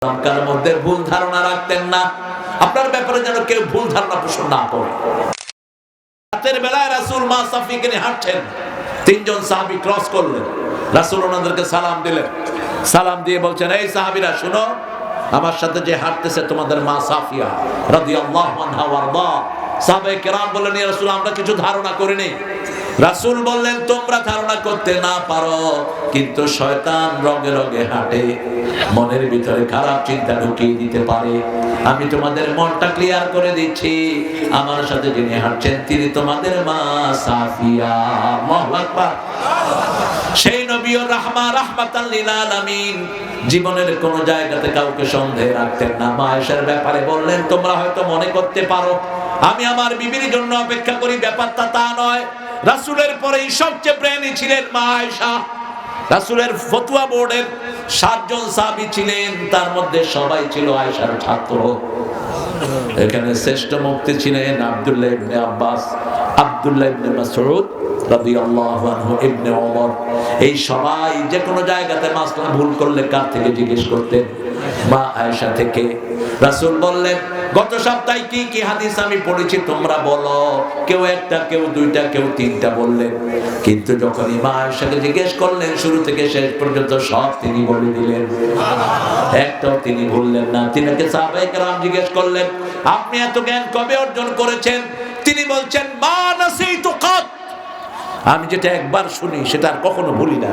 কার মধ্যে ভুল ধারণা রাখতেন না, আপনার ব্যাপারে যেন কেউ ভুল ধারণা পোষণ না করে। রাতের বেলায় রাসূল মা সাফিয়াকে নিয়ে হাঁটছেন, তিনজন সাহাবী ক্রস করলেন, রাসূল ওনাদেরকে সালাম দিলেন, সালাম দিয়ে বলছেন, এই সাহাবীরা শুনো, আমার সাথে যে হাঁটতেছে তোমাদের মা সাফিয়া রাদিয়াল্লাহু আনহা ওয়ারদা। সাহাবায়ে কেরাম বললেন, ইয়া রাসূল আমরা কিছু ধারণা করিনি। রাসূল বললেন, তোমরা ধারণা করতে না পারো, কিন্তু শয়তান রগে রগে হাঁটে, মনের ভিতরে খারাপ চিন্তা ঢুকিয়ে দিতে পারে। আমি তোমাদের মনটা ক্লিয়ার করে দিচ্ছি, আমার সাথে যিনি হাঁটছেন তিনি তোমাদের মা সাফিয়া। আল্লাহু আকবার। সেই নবী ও রাহমাতাল লিল আলামিন জীবনের কোন জায়গাতে কাউকে সন্দেহ রাখতেন না। মা আয়েশার ব্যাপারে বললেন, তোমরা হয়তো মনে করতে পারো আমি আমার বিবির জন্য অপেক্ষা করি, ব্যাপারটা তা নয়। রাসূলের পরেই সবচেয়ে ব্রেনি ছিলেন মা আয়েশা। রাসূলের ফতোয়া বোর্ডের 7 জন সাহাবী ছিলেন, তার মধ্যে সবাই ছিল আয়েশার ছাত্র। এখানে শ্রেষ্ঠ মুফতি ছিলেন আব্দুল্লাহ ইবনে আব্বাস, আব্দুল্লাহ ইবনে মাসউদ রাদিয়াল্লাহু আনহু, ইবনে ওমর। এই সবাই যে কোনো জায়গাতে মাসলা ভুল করলে কার থেকে জিজ্ঞেস করতেন? মা আয়েশা থেকে। রাসূল বললেন, গত সপ্তাহে কি কি হাদিস আমি পড়েছি তোমরা বলো। কেউ একটা, কেউ দুইটা, কেউ তিনটা বললেন, কিন্তু যখন মা আয়েশাকে জিজ্ঞেস করলেন শুরু থেকে শেষ পর্যন্ত সব তিনি বলে দিলেন, একটাও তিনি ভুললেন না। তিনাকে সাহাবায়ে কেরাম জিজ্ঞেস করলেন, আপনি এত জ্ঞান কবে অর্জন করেছেন? তিনি বলছেন, মা নাসিতু কাত, আমি যেটা একবার শুনি সেটা আর কখনো ভুলি না।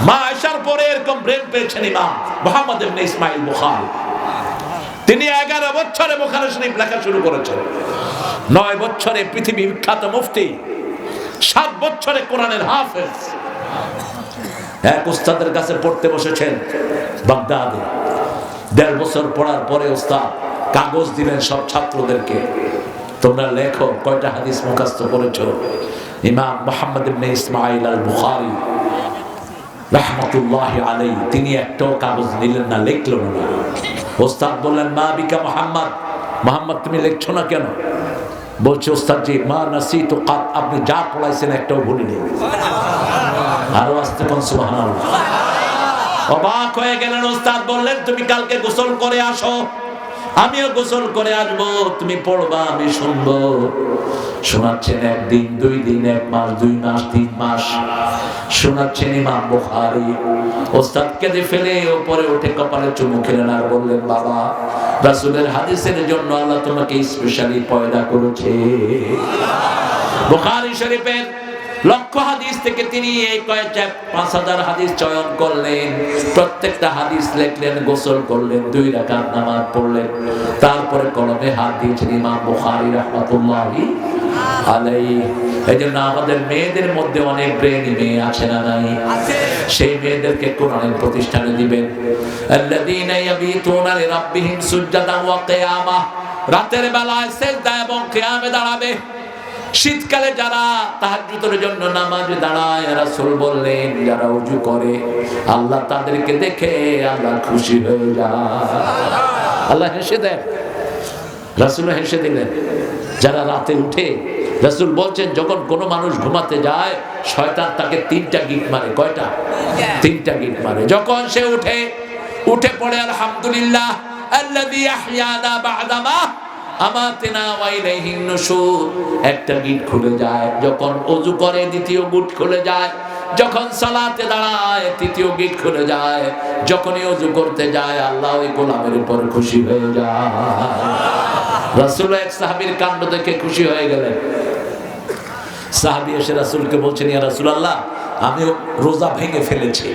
মা আয়েশার পরে এরকম ব্রেন পেয়েছেন ইমাম মুহাম্মদ ইবনে ইসমাঈল বুখারী। তিনি 11 বছরে বুখারী শরীফ লেখা শুরু করেছেন, 9 বছরে পৃথিবী বিখ্যাত মুফতি, 7 বছরে কোরআনের হাফেজ। এক উস্তাদের কাছে পড়তে বসেছেন বাগদাদে, 1.5 বছর পড়ার পরে উস্তাদ কাগজ দিলেন সব ছাত্রদেরকে, তোমরা লেখো কয়টা হাদিস মুখস্থ করেছো। ইমাম মুহাম্মদ ইবনে ইসমাঈল আল বুখারী রাহমাতুল্লাহি আলাইহি তিনি একটাও কাগজ নিলেন না, লিখলেন না। ওস্তাদ বললেন, মা বিকা মুহাম্মদ, মুহাম্মদ তুমি লিখছো না কেন? বলছে, ওস্তাদ জি মা নাসিতু কাত, আপনি যা পড়াইছেন একটাও ভুলিনি। আরো আস্তে কোন সুবহানাল্লাহ। অবাক হয়ে গেলেন ওস্তাদ, বললেন, তুমি কালকে গোসল করে আসো, আমিও গোসল করে আসবো, তুমি পড়বা আমি শুনবো। শোনাচ্ছেন 1 দিন 2 দিন, 1 মাস 2 মাস 3 মাস শোনাচ্ছেন ইমাম বুখারী। ওস্তাদ কেঁদে ফেলে উপরে উঠে কপালে চুমু খেলেন আর বললেন, বাবা রাসূলের হাদিসের জন্য আল্লাহ তোমাকে স্পেশালি পয়দা করেছে। বুখারী শরীফের লক্ষ হাদিস থেকে তিনি এই কয়েক 5000 হাদিস চয়ন করলেন, প্রত্যেকটা হাদিস লিখলেন, গোসল করলেন, 2 রাকাত নামাজ পড়লেন, তারপরে কলমে হাত দিয়েছেন ইমাম বুখারী রাহমাতুল্লাহি আলাইহি। এজন্য আমাদের মেয়েদের মধ্যে অনেক ব্রেনি মেয়ে আছে না নাই? সেই মেয়েদেরকে কোরআনের প্রতিষ্ঠানে দিবেন। আল্লাযীনা ইয়াবিতুনা লিরাব্বিহিম সুজদান ওয়া কিয়ামা, রাতের বেলায় সিজদা এবং কিয়ামে দাঁড়াবে। শীতকালে যারা তাহাজ্জুদের জন্য নামাজে দাঁড়ায়, রাসূল বললেন যারা ওযু করে আল্লাহ তাদেরকে দেখে আল্লাহ খুশি হয়ে যায়, আল্লাহ হেসে দেন। রাসূল হেসে দিলেন। যারা রাতে উঠে, রাসূল বলছেন যখন কোনো মানুষ ঘুমাতে যায় শয়তান তাকে 3টা গিট মারে। কয়টা? 3টা গিট মারে। যখন সে উঠে পড়ে আলহামদুলিল্লাহ আল্লাযী আহইয়ানা বা'দামা আমাতিনা ওয়া ইলাইহিন নুশুর, একটা গিট খুলে যায়। যখন ওযু করে 2য় গিট খুলে যায়। যখন সালাতে দাঁড়ায় 3য় গিট খুলে যায়। যখনই ওযু করতে যায় আল্লাহ ওই গোলামের উপর খুশি হয়ে যায়। রাসূল এক সাহাবীর কাণ্ড দেখে খুশি হয়ে গেলেন। সাহাবী এসে রাসূলকে বলছেন, ইয়া রাসূলুল্লাহ আমি রোজা ভেঙে ফেলেছি।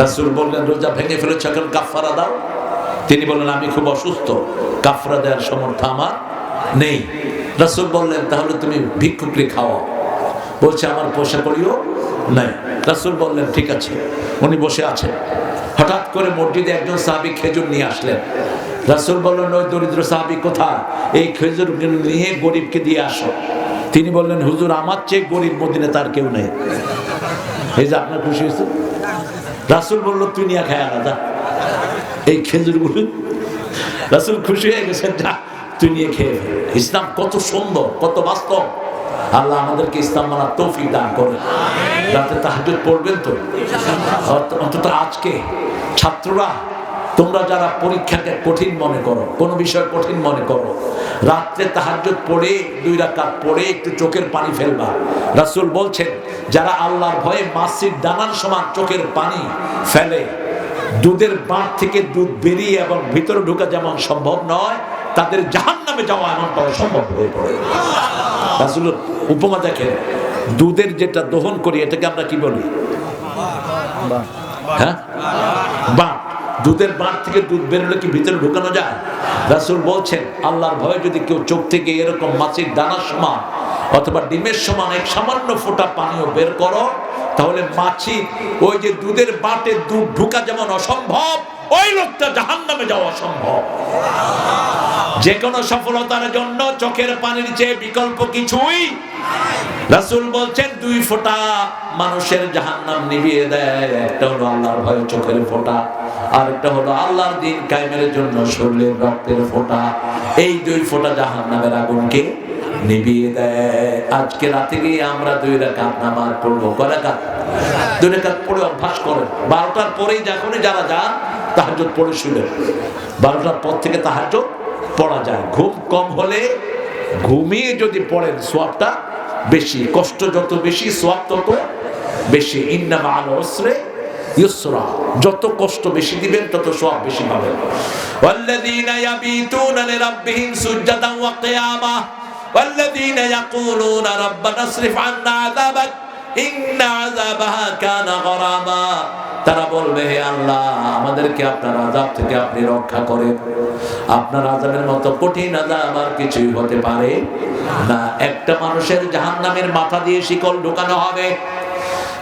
রাসূল বললেন, রোজা ভেঙে ফেলেছো, এখন কাফারা দাও। তিনি বললেন, আমি খুব অসুস্থ, কাফারা দেওয়ার সামর্থ্য আমার নেই। রাসূল বললেন, তাহলে তুমি ভিক্ষুককে খাওয়াও। বলছে, আমার পয়সা করিও নাই। রাসূল বললেন, ঠিক আছে। উনি বসে আছেন, হঠাৎ করে মসজিদে একজন সাহাবী খেজুর নিয়ে আসলেন। রাসূল বললেন, ওই দরিদ্র সাহাবী কোথায়? এই খেজুর নিয়ে গরিবকে দিয়ে আসো। তিনি বললেন, হুজুর আমার চেয়ে গরিব মদিনায় তার কেউ নেই। এই যে আপনার খুশি হয়েছে? রাসূল বলল, তুই নিয়ে খায় আলাদা এই খেজুরগুলো। রাসূল খুশি হয়ে গেছেন, যা তুই নিয়ে খেয়ে ফেল। ইসলাম কত সুন্দর, কত বাস্তব। আল্লাহ আমাদেরকে ইসলাম মানার তৌফিক দান করে। রাতে তাহাজ্জুদ পড়বেন তো অন্তত আজকে ছাত্ররা তোমরা যারা পরীক্ষাকে কঠিন মনে করো, কোন বিষয় কঠিন মনে করো, রাত্রে তাহাজ্জুদ পড়ে 2 রাকাত পড়ে একটু চোখের পানি ফেলবা। রাসূল বলছেন যারা আল্লাহর ভয়ে মাছির দানার সমান চোখের পানি ফেলে, দুধের বাঁট থেকে দুধ বেরিয়ে এবং ভিতরে ঢোকা যেমন সম্ভব নয়, তাদের জাহান্নামে যাওয়া এমনটা অসম্ভব হয়ে পড়ে। রাসূলের উপমা দেখেন, দুধের যেটা দহন করি এটাকে আমরা কি বলি? হ্যাঁ, বাঁট। দুধের বাঁট থেকে দুধ বেরোলে কি ভিতরে ঢুকানো যায়? রাসূল বলছেন আল্লাহর ভয়ে যদি কেউ চোখ থেকে এরকম মাছির দানার সমান অথবা ডিমের সমান এক সামান্য ফোঁটা পানিও বের করো, তাহলে মাছি ওই যে দুধের বাঁটে দুধ ঢুকা যেমন অসম্ভব, ওই লোকটা জাহান্নামে যাওয়া অসম্ভব। যে কোনো সফলতার জন্য চোখের পানির চেয়ে বিকল্প কিছুই। রাসূল বলছেন 2 ফোঁটা মানুষের জাহান্নাম নিভিয়ে দেয়। একটা হলো আল্লাহর ভয়ে চোখের ফোঁটা, আর একটা হলো আল্লাহর দ্বীন কায়েমের জন্য শরীরের রক্তের ফোঁটা। এই 2 ফোঁটা জাহান্নামের আগুনকে নিভিয়ে দেয়। আজকে রাতে গিয়ে আমরা 2 রাকাত নামাজ পড়বো। কয় রাকাত? 2 রাকাত পড়ে অভ্যাস করেন। 12টার পরেই যখনই যারা যান তাহাজ্জুদ পড়ে শুনেন। 12টার পর থেকে তাহাজ্জুদ পড়া যায়। ঘুম কম হলে ঘুমিয়ে যদি পড়েন সওয়াবটা বেশি, কষ্ট যত বেশি সওয়াব তত বেশি। ইন্না মাআল উসরি ইউসরা, যত কষ্ট বেশি দিবেন তত সওয়াব বেশি পাবেন। ওয়াল্লাযীনা ইয়াবিতুনা লিরাব্বিহিম সুজদান ওয়া কিয়ামা ওয়াল্লাযীনা ইয়াকুলুনা রাব্বানা ইসরিফ আন্না আযাবাক ইন্না আযাবাহা কানা গরামা। তারা বলবে হে আল্লাহ, আমাদেরকে আপনার আযাব থেকে আপনি রক্ষা করেন। আপনার আযাবের মতো কঠিন আযাব আর কিছুই হতে পারে না। একটা মানুষের জাহান্নামের মাথা দিয়ে শিকল ঢোকানো হবে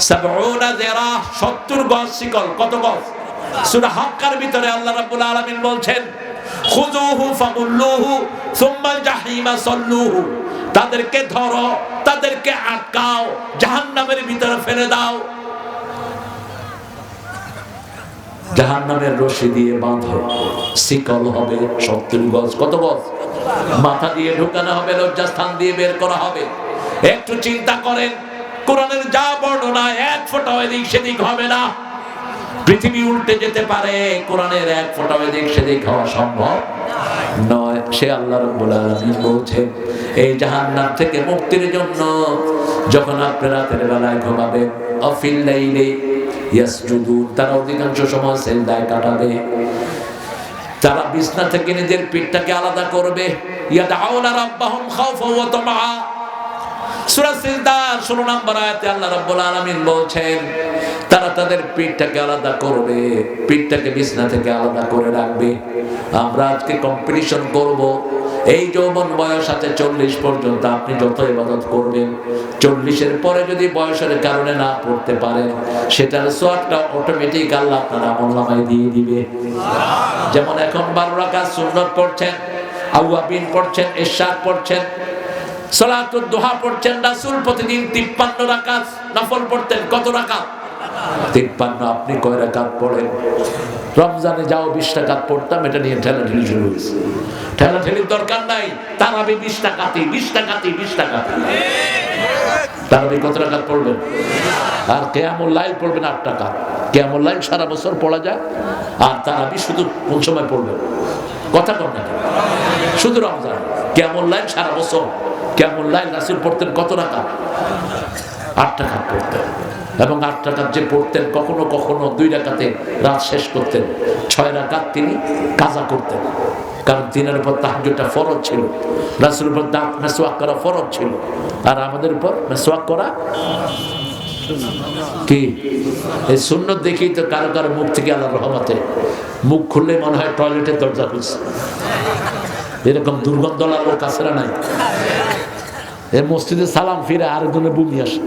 70 যিরা, 70 গজ শিকল। কত গজ? সূরা হাক্কার ভিতরে আল্লাহ রাব্বুল আলামিন বলছেন খুযুহু ফাগুল্লুহু সুম্মাল জাহিমা সাল্লুহু। তাদেরকে ধরো, তাদেরকে আটকাও, জাহান্নামের ভিতরে ফেলে দাও। জাহান্নামের রশি দিয়ে বাঁধো, শিকল হবে 70 গজ। কত গজ? মাথা দিয়ে ঢোকানো হবে, লজ্জাস্থান দিয়ে বের করা হবে। একটু চিন্তা করেন, কোরআনের যা বর্ণনা এক ফোঁটা এদিক সেদিক হবে না। পৃথিবী উল্টে যেতে পারে, কোরআনের এক ফোঁটা এদিক সেদিক হওয়া সম্ভব নয়। সে আল্লাহ রাব্বুল আলামিন বলছেন এই জাহান্নাম থেকে মুক্তির জন্য যখন আপনি রাতের বেলায় ঘুমাবেন, আফিল লাইলি ইয়াসজুদুন, তারা অধিকাংশ সময় সিজদায় কাটাবে। তারা বিছনা থেকে নিজের পিঠটাকে আলাদা করবে। ইয়াদউনা রাব্বাহুম খাওফান ওয়া তামআ। সূরা সিজদার 16 নম্বর আয়াতে আল্লাহ রাব্বুল আলামিন বলছেন তারা তাদের পিঠটাকে আলাদা করবে, পিঠটাকে বিছনা থেকে আলাদা করে রাখবে। আমরা আজকে কম্পিটিশন করব, এই যৌবন বয়স আছে 40 পর্যন্ত আপনি যত ইবাদত করবেন, 40-এর পরে যদি বয়সের কারণে না পড়তে পারেন, সেটার সওয়াবটা অটোমেটিক আল্লাহ আপনার আমলনামায় দিয়ে দিবে। যেমন এখন 12 রাকাত সুন্নাত পড়ছেন, আওয়াবিন পড়ছেন, ইশরাক পড়ছেন, সালাতুদ দুহা পড়ছেন। রাসূল প্রতিদিন 53 রাকাত নফল পড়তেন। কত রাকাত? 53। আপনি কয় রাকাত পড়েন? রমজানে যাও 20 রাকাত পড়তাম, এটা নিয়ে ঠেলাঠেলি শুরু হয়েছে। ঠেলাঠেলির দরকার নাই। তারাবি 20 টাকাতেই 20 টাকাতেই 20 টাকা। তারাবি কত রাকাত পড়বেন? আর কিয়ামুল লাইল পড়বেন 8 টাকা। কিয়ামুল লাইল সারা বছর পড়া যায়, আর তারাবি শুধু কোন সময় পড়বেন? কথা কর না, শুধু রমজান। কিয়ামুল লাইল সারা বছর। কিয়ামুল লাইল রাসূল পড়তেন কত রাকাত? 8 টাকা পড়তেন। এবং 8 রাকাত যে পড়তেন, কখনো কখনো 2 রাকাতে রাত শেষ করতেন। 6 রাকাত তিনি কাজা করতেন, কারণ দিনের উপর তাহাজ্জুদটা ফরজ ছিল। রাসূলের উপর দাঁত মেসওয়াক করা ফরজ ছিল, আর আমাদের উপর মেসওয়াক করা কি? এই সুন্নত দেখেই তো কারো কারো মুখ থেকে আল্লাহর রহমতে মুখ খুললে মনে হয় টয়লেটের দরজা খুলছে। এরকম দুর্গন্ধ লোক আছে না নাই? এই মসজিদে সালাম ফিরে আরেকজনের বমি আসে।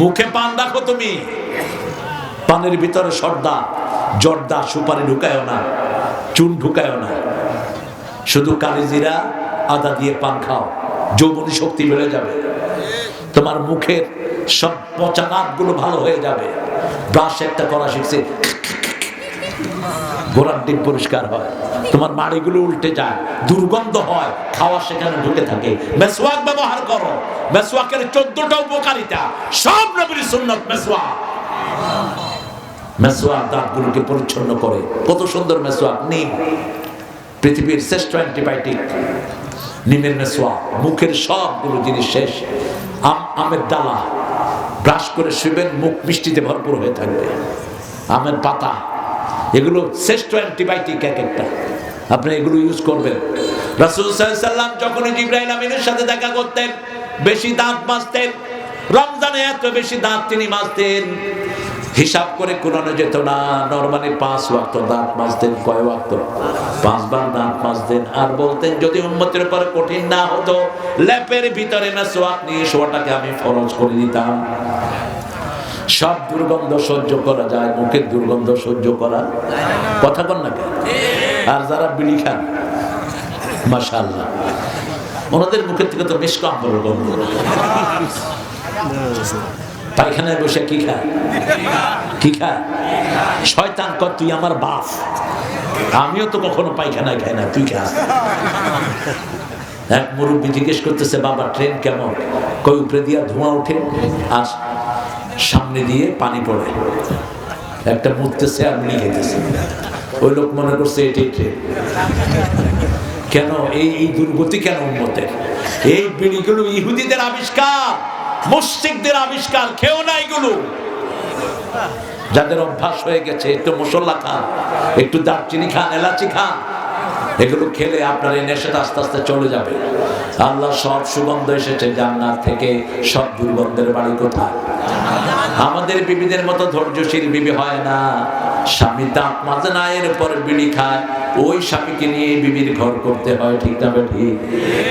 মুখে পান রাখো, তুমি পানের ভিতরে সর্দা জর্দা সুপারি ঢুকায়ও না, চুন ঢুকায়ও না, শুধু কালিজিরা আদা দিয়ে পান খাও, যৌবনী শক্তি বেড়ে যাবে। তোমার মুখের সব পচা দাঁতগুলো ভালো হয়ে যাবে। ব্রাশ একটা করা শিখছে, গোড়ার ডিম পরিষ্কার হয়, তোমার মাড়িগুলো উল্টে যায়, দুর্গন্ধ হয়, খাওয়া সেখানে ঢুকে থাকে। মেসওয়াক ব্যবহার করো। মেসওয়াকের 14টা উপকারিতা, সব নবীর সুন্নাত মেসওয়াক। মেসওয়াক দাঁতগুলোকে পরিচ্ছন্ন করে। কত সুন্দর মেসওয়াক! নিম, পৃথিবীর শ্রেষ্ঠ অ্যান্টিবায়োটিক। নিমের মেসওয়াক, মুখের সবগুলো জিনিস শেষ। আমের ডালা, ব্রাশ করে শুবেন, মুখ মিষ্টিতে ভরপুর হয়ে থাকবে। আমের পাতা, এগুলো শ্রেষ্ঠ অ্যান্টিবায়োটিক এক একটা। আপনি এগুলো ইউজ করবেন। রাসূল সাল্লাল্লাহু আলাইহি সাল্লাম যখনই জিবরাইল আমিনের সাথে দেখা করতেন, বেশি দাঁত মাজতেন। রমজানে এত বেশি দাঁত তিনি মাজতেন, হিসাব করে কুরানো যেত না। নরমালি 5 ওয়াক্ত দাঁত মাজতেন। কয় ওয়াক্ত? 5 বার দাঁত মাজতেন। আর বলতেন, যদি উম্মতের উপর কঠিন না হতো, লেপের ভিতরে মেসওয়াক নিয়ে শোয়াটাকে আমি ফরজ করে দিতাম। সব দুর্গন্ধ সহ্য করা যায়, মুখের দুর্গন্ধ সহ্য করা কথা কন না। আর যারা বিড়ি খান, মাশাআল্লাহ, ওনাদের মুখের থেকে তো মিশকাম দুর্গন্ধ। পায়খানায় বসে কি খায়? কি খায়? শয়তান কর, তুই আমার বাপ, আমিও তো কখনো পায়খানায় খাই না, তুই খাস। এক মুরব্বী জিজ্ঞেস করতেছে, বাবা ট্রেন কেমন? কই উপরে দিয়া ধোঁয়া ওঠে আর সামনে দিয়ে পানি পড়ে, একটা মুড়তেছে আর মুড়ি খেতেছে। ওই লোক মনে করছে এটাই ট্রেন। কেন এই দুর্গতি কেন উম্মতের? এই বিড়িগুলো ইহুদিদের আবিষ্কার, মুশরিকদের আবিষ্কার। খেও না এগুলো। যাদের অভ্যাস হয়ে গেছে, একটু মশলা খান, একটু দারচিনি খান, এলাচি খান, এগুলো খেলে আপনার এই নেশাটা আস্তে আস্তে চলে যাবে। আল্লাহ সব সুগন্ধ এসেছে জান্নাত থেকে, সব দুর্গন্ধের বাড়ি কোথায়? আমাদের বিবিদের মতো ধৈর্যশীল বিবি হয় না। স্বামী দাঁত মাজে না, এর পর বিড়ি খায়, ওই স্বামীকে নিয়ে বিবির ঘর করতে হয়। ঠিক না ঠিক?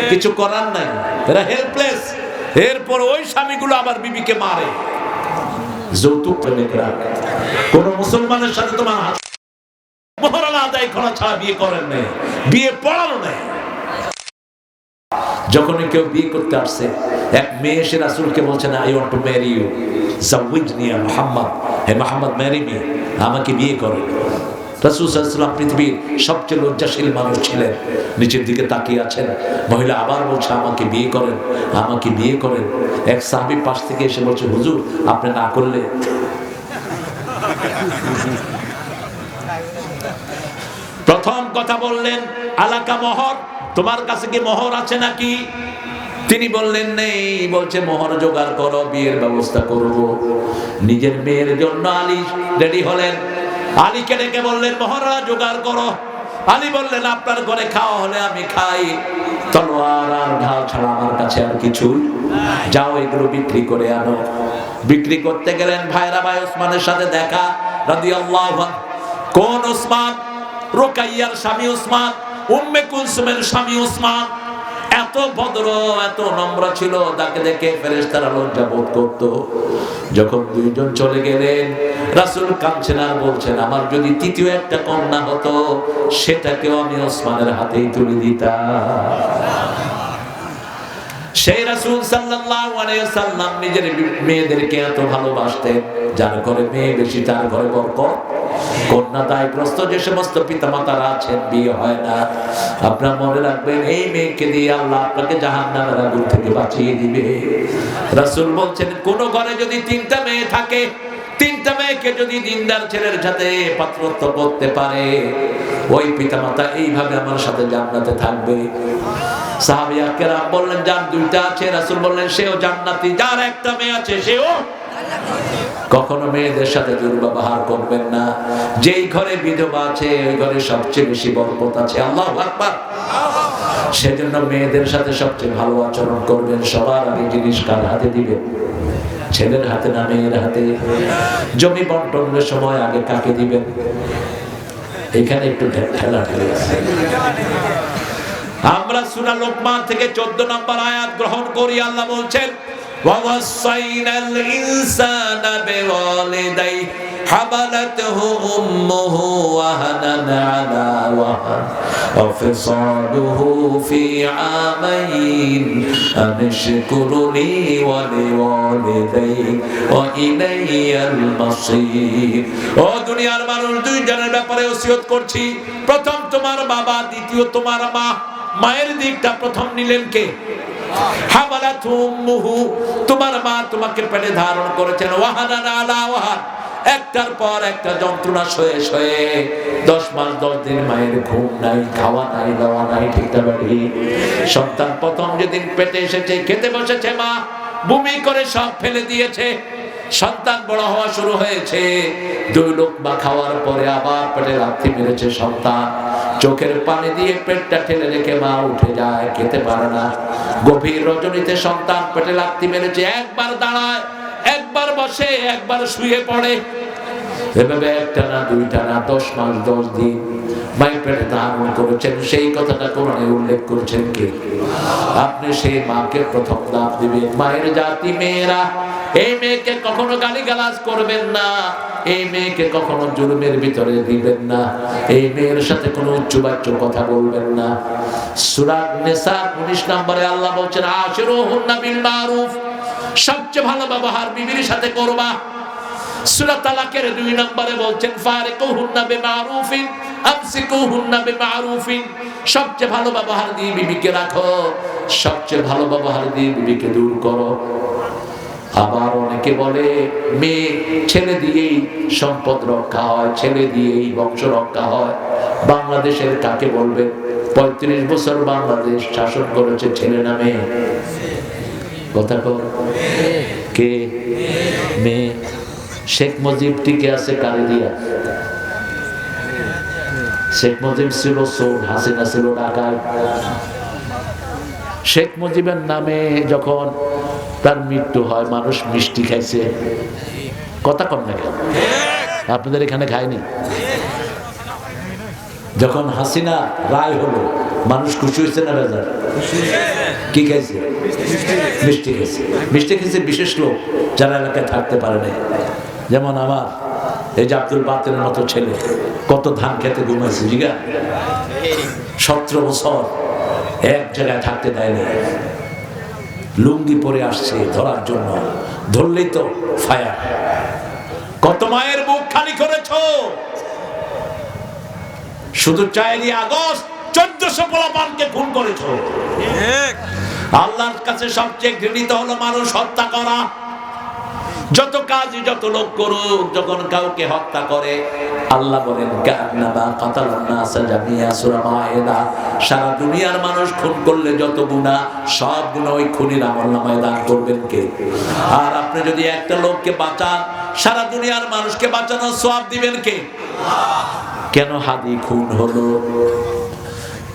কিছু করার নাই, এরা হেল্পলেস। এরপর ওই স্বামীগুলো আবার বিবিকে মারে। যৌতুক কোন মুসলমানের সাথে তোমার মহরানা আদায় করা ছাড়া বিয়ে করেন নাই, বিয়ে পড়ানো নাই। যখনই কেউ বিয়ে করতে আসছে, এক মেয়ে এসে রাসূলকে বলছে না, I want to marry you, জাওয়িজনি ইয়া মুহাম্মদ, হে মুহাম্মদ ম্যারি মি, আমাকে বিয়ে করেন। রাসূল সাল্লাল্লাহু আলাইহি ওয়াসাল্লাম পৃথিবীর সবচেয়ে লজ্জাশীল মানুষ ছিলেন। নিচের দিকে তাকিয়ে আছেন, মহিলা আবার বলছে, আমাকে বিয়ে করেন, আমাকে বিয়ে করেন। এক সাহাবী পাশ থেকে এসে বলছে, হুজুর আপনি না করলে। প্রথম কথা বললেন, আলাকা মোহর, তোমার কাছে কি মোহর আছে নাকি? তিনি বললেন নেই। বলছে, মোহর জোগাড় করো, বিয়ের ব্যবস্থা করব। নিজের মেয়ের জন্য আলী রেডি হলেন। আলীকে ডেকে বললেন, মোহরা জোগাড় করো। আলী বললেন, আপনার ঘরে খাওয়া হলে আমি খাই, তলোয়ার আর ঢাল ছাড়া আমার কাছে আর কিছু, যাও এগুলো বিক্রি করে আনো। বিক্রি করতে গেলেন। ভাইরা ভাই, ওসমানের সাথে দেখা রাদিয়াল্লাহু আনহু। কোন ওসমান? রুকাইয়ার স্বামী ওসমান, উম্মে কুলসুমের স্বামী ওসমান। এত ভদ্র, এত নম্র ছিল, তাকে দেখে ফেরেশতারা লজ্জা বোধ করত। যখন দুইজন চলে গেলেন, রাসূল কাঁদছেন আর বলছেন, আমার যদি তৃতীয় একটা কন্যা হতো, সেটাকেও আমি ওসমানের হাতেই তুলে দিতাম। সেই রাসূল সাল্লাল্লাহু আলাইহি ওয়াসাল্লাম নিজের মেয়েদেরকে এত ভালোবাসতেন, যার ঘরে মেয়ে বেশি তার ঘরে বরকত। কন্যা দায়গ্রস্ত যে সমস্ত পিতামাতারা আছেন, বিয়ে হয় না, আপনারা মনে রাখবেন, এই মেয়েকে দিয়ে আল্লাহ আপনাকে জাহান্নামের আগুন থেকে বাঁচিয়ে দিবে। রাসূল বলছেন, কোন ঘরে যদি 3টা মেয়ে থাকে, 3টা মেয়েকে যদি দিনদার ছেলের সাথে পাত্রত্ব করতে পারে, ওই পিতামাতা এইভাবে আমার সাথে জান্নাতে থাকবে। সাহাবীয়া কেরাম বললেন, যার 2টা আছে, রাসূল বললেন সেও জান্নাতি, যার একটা মেয়ে আছে সেও। কখনো মেয়েদের সাথে দুর্ব্যবহার করবেন না। যেই ঘরে বিধবা আছে, ওই ঘরে সবচেয়ে বেশি বরকত আছে। আল্লাহু আকবার। সেজন্য মেয়েদের সাথে সবচেয়ে ভালো আচরণ করবেন। সবার আগে জিনিস কার হাতে দিবেন? ছেলের হাতে না মেয়ের হাতে? জমি বন্টনের সময় আগে কাকে দিবেন? এখানে একটু ঠেলা ঠেলে আছে। আমরা সূরা লোকমান থেকে 14 নম্বর আয়াত গ্রহণ করি। আল্লাহ বলছেন, وَوَصَّيْنَا الْإِنسَانَ بِوَالِدَيْهِ حَمَلَتْهُ أُمُّهُ وَهَنًا عَلَى وَهْنٍ وَفِصَالُهُ فِي عَامَيْنِ أَنِ اشْكُرْ لِي وَلِوَالِدَيْكَ وَإِلَيَّ الْمَصِيرُ। ও দুনিয়ার মানুষ, দুইজনের ব্যাপারে ওসিয়ত করছি। প্রথম তোমার বাবা, দ্বিতীয় তোমার মা। মায়ের দিকটা প্রথম নিলেন কে? হামালাতহু উম্মুহু, তোমার মা তোমাকে পেটে ধারণ করেছেন। ওয়াহানান আলা ওয়াহান, একটার পর একটা যন্ত্রণা সয়ে সয়ে 10 মাস 10 দিন মায়ের ঘুম নাই, খাওয়া নাই, দাওয়া নাই, ঠিক না বাড়ি। সন্তান প্রথম যেদিন পেটে এসেছে, খেতে বসেছে, মা বমি করে সব ফেলে দিয়েছে। সন্তান বড় হওয়া শুরু হয়েছে, 2 লোকমা খাওয়ার পরে আবার পেটে লাথি মেরেছে সন্তান। চোখের পানি দিয়ে পেটটা ঠেলে রেখে মা উঠে যায়, খেতে পারে না। গভীর রজনীতে সন্তান পেটে লাথি মেরেছে, একবার দাঁড়ায়, একবার বসে, একবার শুয়ে পড়ে। এভাবে একটা না, 2টা না, 10 মাস 10 দিন মায়ের পেটে ধারণ করেছেন। সেই কথাটা কোরআনে উল্লেখ করেছেন কে? আপনি সেই মাকে প্রথম দাম দিবেন। মায়ের জাতি মেয়েরা, এই মেয়েকে কখনো গালিগালাজ করবেন না, এই মেয়েকে কখনো জুলুমের ভিতরে দিবেন না, এই মেয়ের সাথে কোনো উচ্চবাচ্য কথা বলবেন না। সূরা নিসা 19 নম্বরে আল্লাহ বলছেন, আশিরুহুন্না বিল মারুফ, সবচেয়ে ভালো ব্যবহার বিবির সাথে করবা। সূরা তালাকের 2 নম্বরে বলছেন, ফারিকুহুন্না বিমারুফিন আমসিকুহুন্না বিমারুফিন, সবচেয়ে ভালো ব্যবহার দিয়ে বিবিকে রাখো, সবচেয়ে ভালো ব্যবহার দিয়ে বিবিকে দূর করো। আবার অনেকে বলে মেয়ে ছেলে দিয়েই সম্পদ রক্ষা হয়, ছেলে দিয়েই বংশ রক্ষা হয়। বাংলাদেশের কাকে বলবেন? 35 বছর বাংলাদেশ শাসন করেছে ছেলে না মেয়ে? কথা কর, কে? মেয়ে। শেখ মুজিব টিকে আছে কারে দিয়া? শেখ মুজিব ছিল চোর, হাসিনা ছিল ডাকাত। শেখ মুজিবের নামে যখন তার মৃত্যু হয়, মানুষ মিষ্টি খাইছে। কথা কম না কেন? আপনাদের এখানে খায়নি? যখন হাসিনা রায় হলো, মানুষ খুশি হয়েছে না বেজার? কি খাইছে? মিষ্টি খাইছে। মিষ্টি খাইছে বিশেষ লোক, যারা এলাকায় থাকতে পারে না। যেমন আমার এই যে আব্দুল বাতেনের মতো ছেলে, কত ধান খেতে ঘুমাইছে, জিগা 17 বছর এক জায়গায় থাকতে দেয়নি। লুঙ্গি পরে আসছে ধরার জন্য, ধরলেই তো ফায়ার। কত মায়ের বুক খালি করেছ? শুধু 4 আগস্ট 1400 পোলাপানকে খুন করেছ। আল্লাহর কাছে সবচেয়ে ঘৃণিত হলো মানুষ হত্যা করা। যত কাজই যত লোক করুক, যখন কাউকে হত্যা করে, আল্লাহ বলেন কান্নামা কাতালান নাসা জামিয়া, সূরা মায়েদা। সারা দুনিয়ার মানুষ খুন করলে যত গুনাহ, সব গুনাহ ওই খুনির আমলনামায় দান করবেন কে? আর আপনি যদি একটা লোককে বাঁচান, সারা দুনিয়ার মানুষকে বাঁচানোর সওয়াব দিবেন কে? কেন হাদি খুন হলো?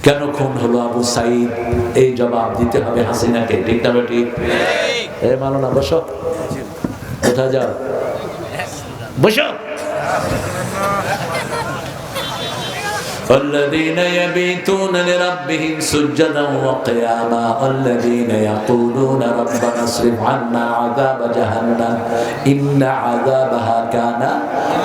কেন খুন হলো আবু সাইদ? এই জবাব দিতে হবে হাসিনাকে, ঠিক না ঠিক? এই মাওলানা বসো, কোথায় যাও? বসো। الذين يبيتون لربهم سجدا وقياما الذين يقولون ربنا اصرف عنا عذاب جهنم إن عذابها كان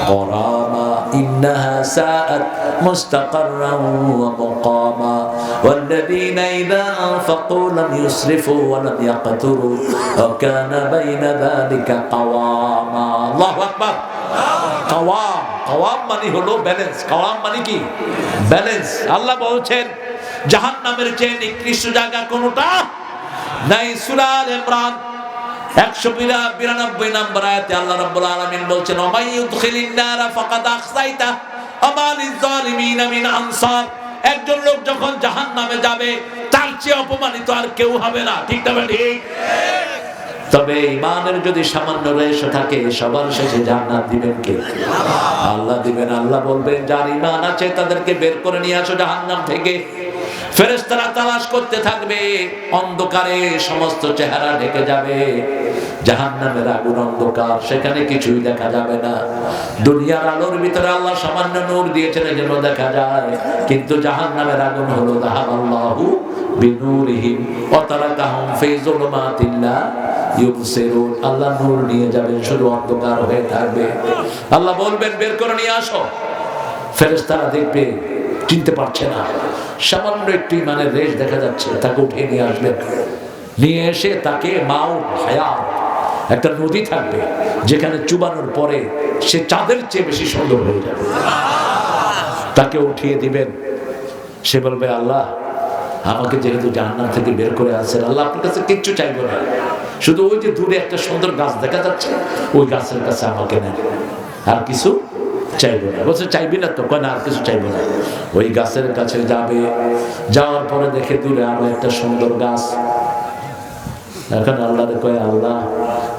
غراما إنها ساءت مستقرا ومقاما والذين إذا أنفقوا لم يسرفوا ولم يقتروا وكان بين ذلك قواما الله أكبر قوام قوام মানে হলো ব্যালেন্স قوام মানে কি ব্যালেন্স আল্লাহ বলছেন জাহান্নামের চেয়ে নিকৃষ্ট জায়গা কোনটা নাই সূরা আল ইমরান 192 নম্বর আয়াতে আল্লাহ রাব্বুল আলামিন বলছেন ওমাই ইউদখিলিন নারা ফাকাদ আখসাইতা আমা লিয-যালিমিনা মিন আনসার একজন লোক যখন জাহান্নামে যাবে তার চেয়ে অপমানিত আর কেউ হবে না ঠিক না ঠিক তবে ঈমানের যদি সামান্য রেশা থাকে সবার শেষে জান্নাত দিবেন কে আল্লাহ দিবেন আল্লাহ বলবেন যার ঈমান আছে তাদেরকে বের করে নিয়ে আসো জাহান্নাম থেকে ফেরেশতারা তালাশ করতে থাকবে অন্ধকারে সমস্ত চেহারা ঢেকে যাবে জাহান্নামের আগুন অন্ধকার সেখানে কিছুই দেখা যাবে না দুনিয়ার আলোর ভিতরে আল্লাহ সামান্য নূর দিয়েছেন যেন দেখা যায় কিন্তু জাহান্নামের আগুন হলো যাহাবাল্লাহু বিনূরিহিম ওয়া তারাকাহুম ফি যুলুমাতিল্লাহ ইউবসিরুন আল্লাহ নূর নিয়ে যাবেন শুধু অন্ধকার হয়ে থাকবে আল্লাহ বলবেন বের করে নিয়ে আসো ফেরেশতারা দেখবে চিনতে পারছে না সামান্য একটু ইমানের রেশ দেখা যাচ্ছে তাকে উঠিয়ে নিয়ে আসবেন নিয়ে এসে তাকে মাউত হায়াত একটা নদী থাকবে যেখানে চুবানোর পরে সে চাঁদের চেয়ে বেশি সুন্দর হয়ে যাবে তাকে উঠিয়ে দিবেন সে বলবে আল্লাহ আমাকে যেহেতু জাহান্নাম থেকে বের করে আনছেন আল্লাহ আপনার কাছে কিচ্ছু চাইবো না শুধু ওই যে দূরে একটা সুন্দর গাছ দেখা যাচ্ছে ওই গাছের কাছে আমাকে নেন আর কিছু চাইবো না। বলছে চাইবি না তো? কয় না, আর কিছু চাইবো না। ওই গাছের কাছে যাবে, যাওয়ার পরে দেখে দূরে আরো একটা সুন্দর গাছ। এখন আল্লাহরে কয়, আল্লাহ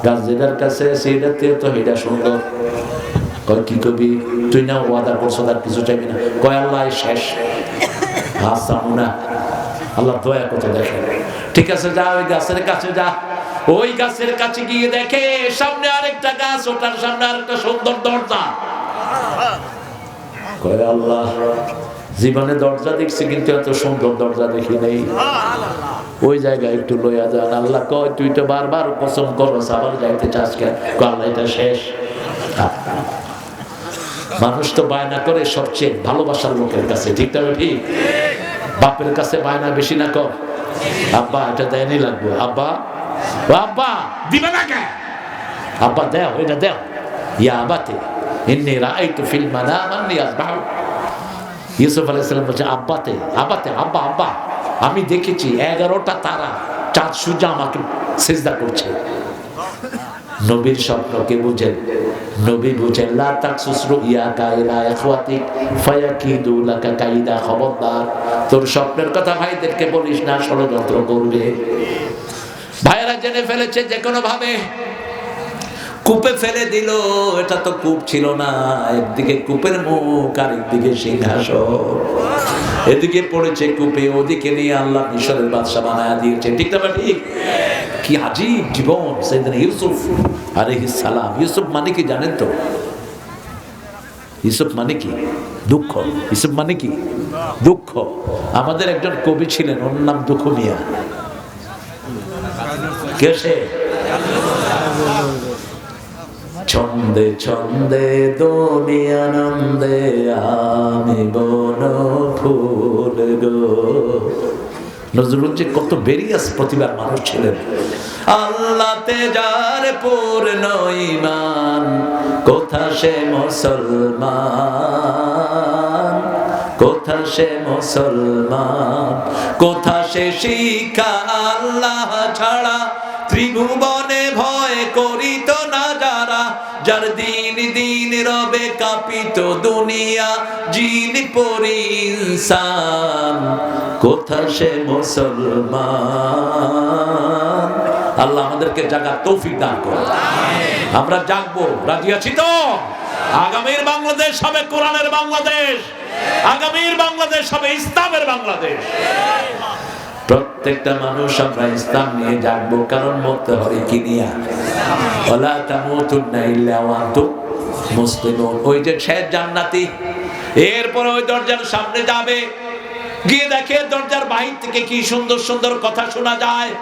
গাছ যেটার কাছে সেইটার থেকে তো এটা সুন্দর। কয় কি কবি? তুই না ওয়াদা করছো তার কিছু চাইবি না? কয় আল্লাহ শেষ, না। আল্লাহ দয়া কত দেখে। ঠিক আছে যা, ওই গাছের কাছে যা। ওই গাছের কাছে গিয়ে দেখে সামনে আরেকটা গাছ, ওটার সামনে আরেকটা সুন্দর দরজা। কয় আল্লাহ জীবনে দরজা দেখছি কিন্তু এত সুন্দর দরজা দেখি নাই, ওই জায়গায় একটু লইয়া যান। আল্লাহ কয় তুই তো বারবার কসম করো, আবার যাইতে চাস কেন? আল্লাহ এটা শেষ। মানুষ তো বায়না করে সবচেয়ে ভালোবাসার লোকের কাছে, ঠিক না? ঠিক। বাপের কাছে বায়না বেশি না কর? আব্বা এটা দেয়নি লাগবে, আব্বা আব্বা দিবে না কেন? আব্বা দেও, এটা দেও। ইয়া আবাতে ইন্নী রাআইতু ফিল মানাম আন্নী আযবাহু। ইউসুফ আলাইহিস সালাম বলছে আব্বাতে, আব্বাতে, আব্বা আব্বা আমি দেখেছি 11টা তারা চাঁদ সূর্য আমাকে সিজদা করছে। নবীর স্বপ্ন কে বুঝেন? নবী বুঝেন লা তাকসুস রুইয়াকা ইলা ইখওয়াতিক ফায়াকিদু লাকা কাইদা। খবরদার তোর স্বপ্নের কথা ভাইদেরকে বলিস না, ষড়যন্ত্র করবে। ভাইয়েরা জেনে ফেলেছে যে কোনো ভাবে কূপে ফেলে দিল। এটা তো কূপ ছিল না, একদিকে কূপের মুখ আর একদিকে সিংহাসন। এদিকে পড়েছে কূপে, ওদিকে নিয়ে আল্লাহ মিশরের বাদশা বানায়া দিয়েছে, ঠিক না? ঠিক। কি আজীব জীবন সাইয়েদনা ইউসুফ আলাইহিস সালাম। ইউসুফ মানে কি জানেন তো? ইউসুফ মানে কি? দুঃখ। ইউসুফ মানে কি? দুঃখ। আমাদের একজন কবি ছিলেন, ওর নাম দুঃখ মিয়া। কে সে? ছন্দে ছন্দে দুনিয়ানন্দে আমি বন ফুল গো। নজরুল যে কত বেরিয়াস প্রতিভার মানুষ ছিলেন। আল্লাহতে যার পূর্ণ ঈমান, কোথা সে মুসলমান, কোথা সে মুসলমান, কোথা সে শিক্ষা আল্লাহ ছাড়া ত্রিভুবনে ভয় করিত না যারা। যার দিন দিন রবে কাঁপিত দুনিয়া, জিন পরি ইনসান, কোথা সে মুসলমান। আল্লাহ আমাদেরকে জাগার তৌফিক দান করুন। আমরা জাগবো, রাজি আছি তো? আগামীর বাংলাদেশ হবে কোরআনের বাংলাদেশ, আগামীর বাংলাদেশ হবে ইসলামের বাংলাদেশ। প্রত্যেকটা মানুষ আমরা ইসলাম নিয়ে জাগবো, কারণ মরতে হবে কি নিয়া? ওয়ালা তামুতুন্না ইল্লা ওয়া আনতুম মুসলিমুন। ওই যে শেষ জান্নাতি, এরপরে ওই দরজার সামনে যাবে, গিয়ে দেখে দরজার বাহির থেকে কি সুন্দর সুন্দর কথা শোনা যায়।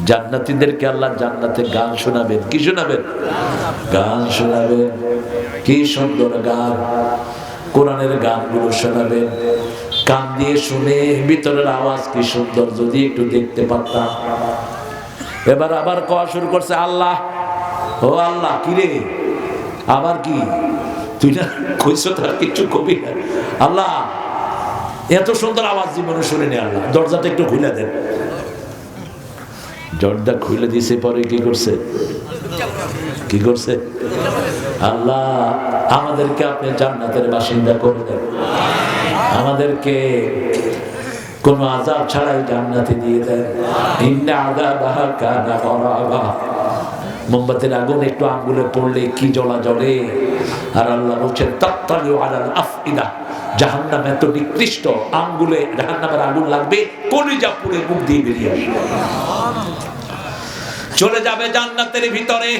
জান্নাতীদেরকে আল্লাহ জান্নাতে গান শোনাবেন। কি শোনাবেন? গান শোনাবেন। কি সুন্দর গান, কোরআনের গানগুলো শোনাবেন। কান দিয়ে শুনে ভিতরের আওয়াজ কি সুন্দর, যদি একটু দেখতে পারতাম। এবার আবার কওয়া শুরু করছে আল্লাহ, ও আল্লাহ। কি রে আবার কি? তুই না কইছ তার কিছু কবি না। আল্লাহ এত সুন্দর আওয়াজ জীবনে শুনিনি। আল্লাহ দরজাটা একটু খুলে দেন। দরজা খুলে দিয়েছে, পরে কি করছে? কি করছে? আল্লাহ আমাদেরকে আপনি জান্নাতের বাসিন্দা করে দেন, আমাদেরকে কোনো আযাব ছাড়াই জান্নাতে দিয়ে দেন। ইন্না আযাবাহা কানা গরাবা। মোমবাতির আগুন একটু আঙ্গুলে পড়লে কি জ্বলা জ্বলে। আর আল্লাহ বলছেন তাত্তালিউ আলাল আফইদা। জাহান্নাম এত নিকৃষ্ট, আঙ্গুলে জাহান্নামের আগুন লাগবে, কলিজা পুড়ে মুখ দিয়ে বেরিয়ে আসবে। চলে যাবে জান্নাতের ভিতরে।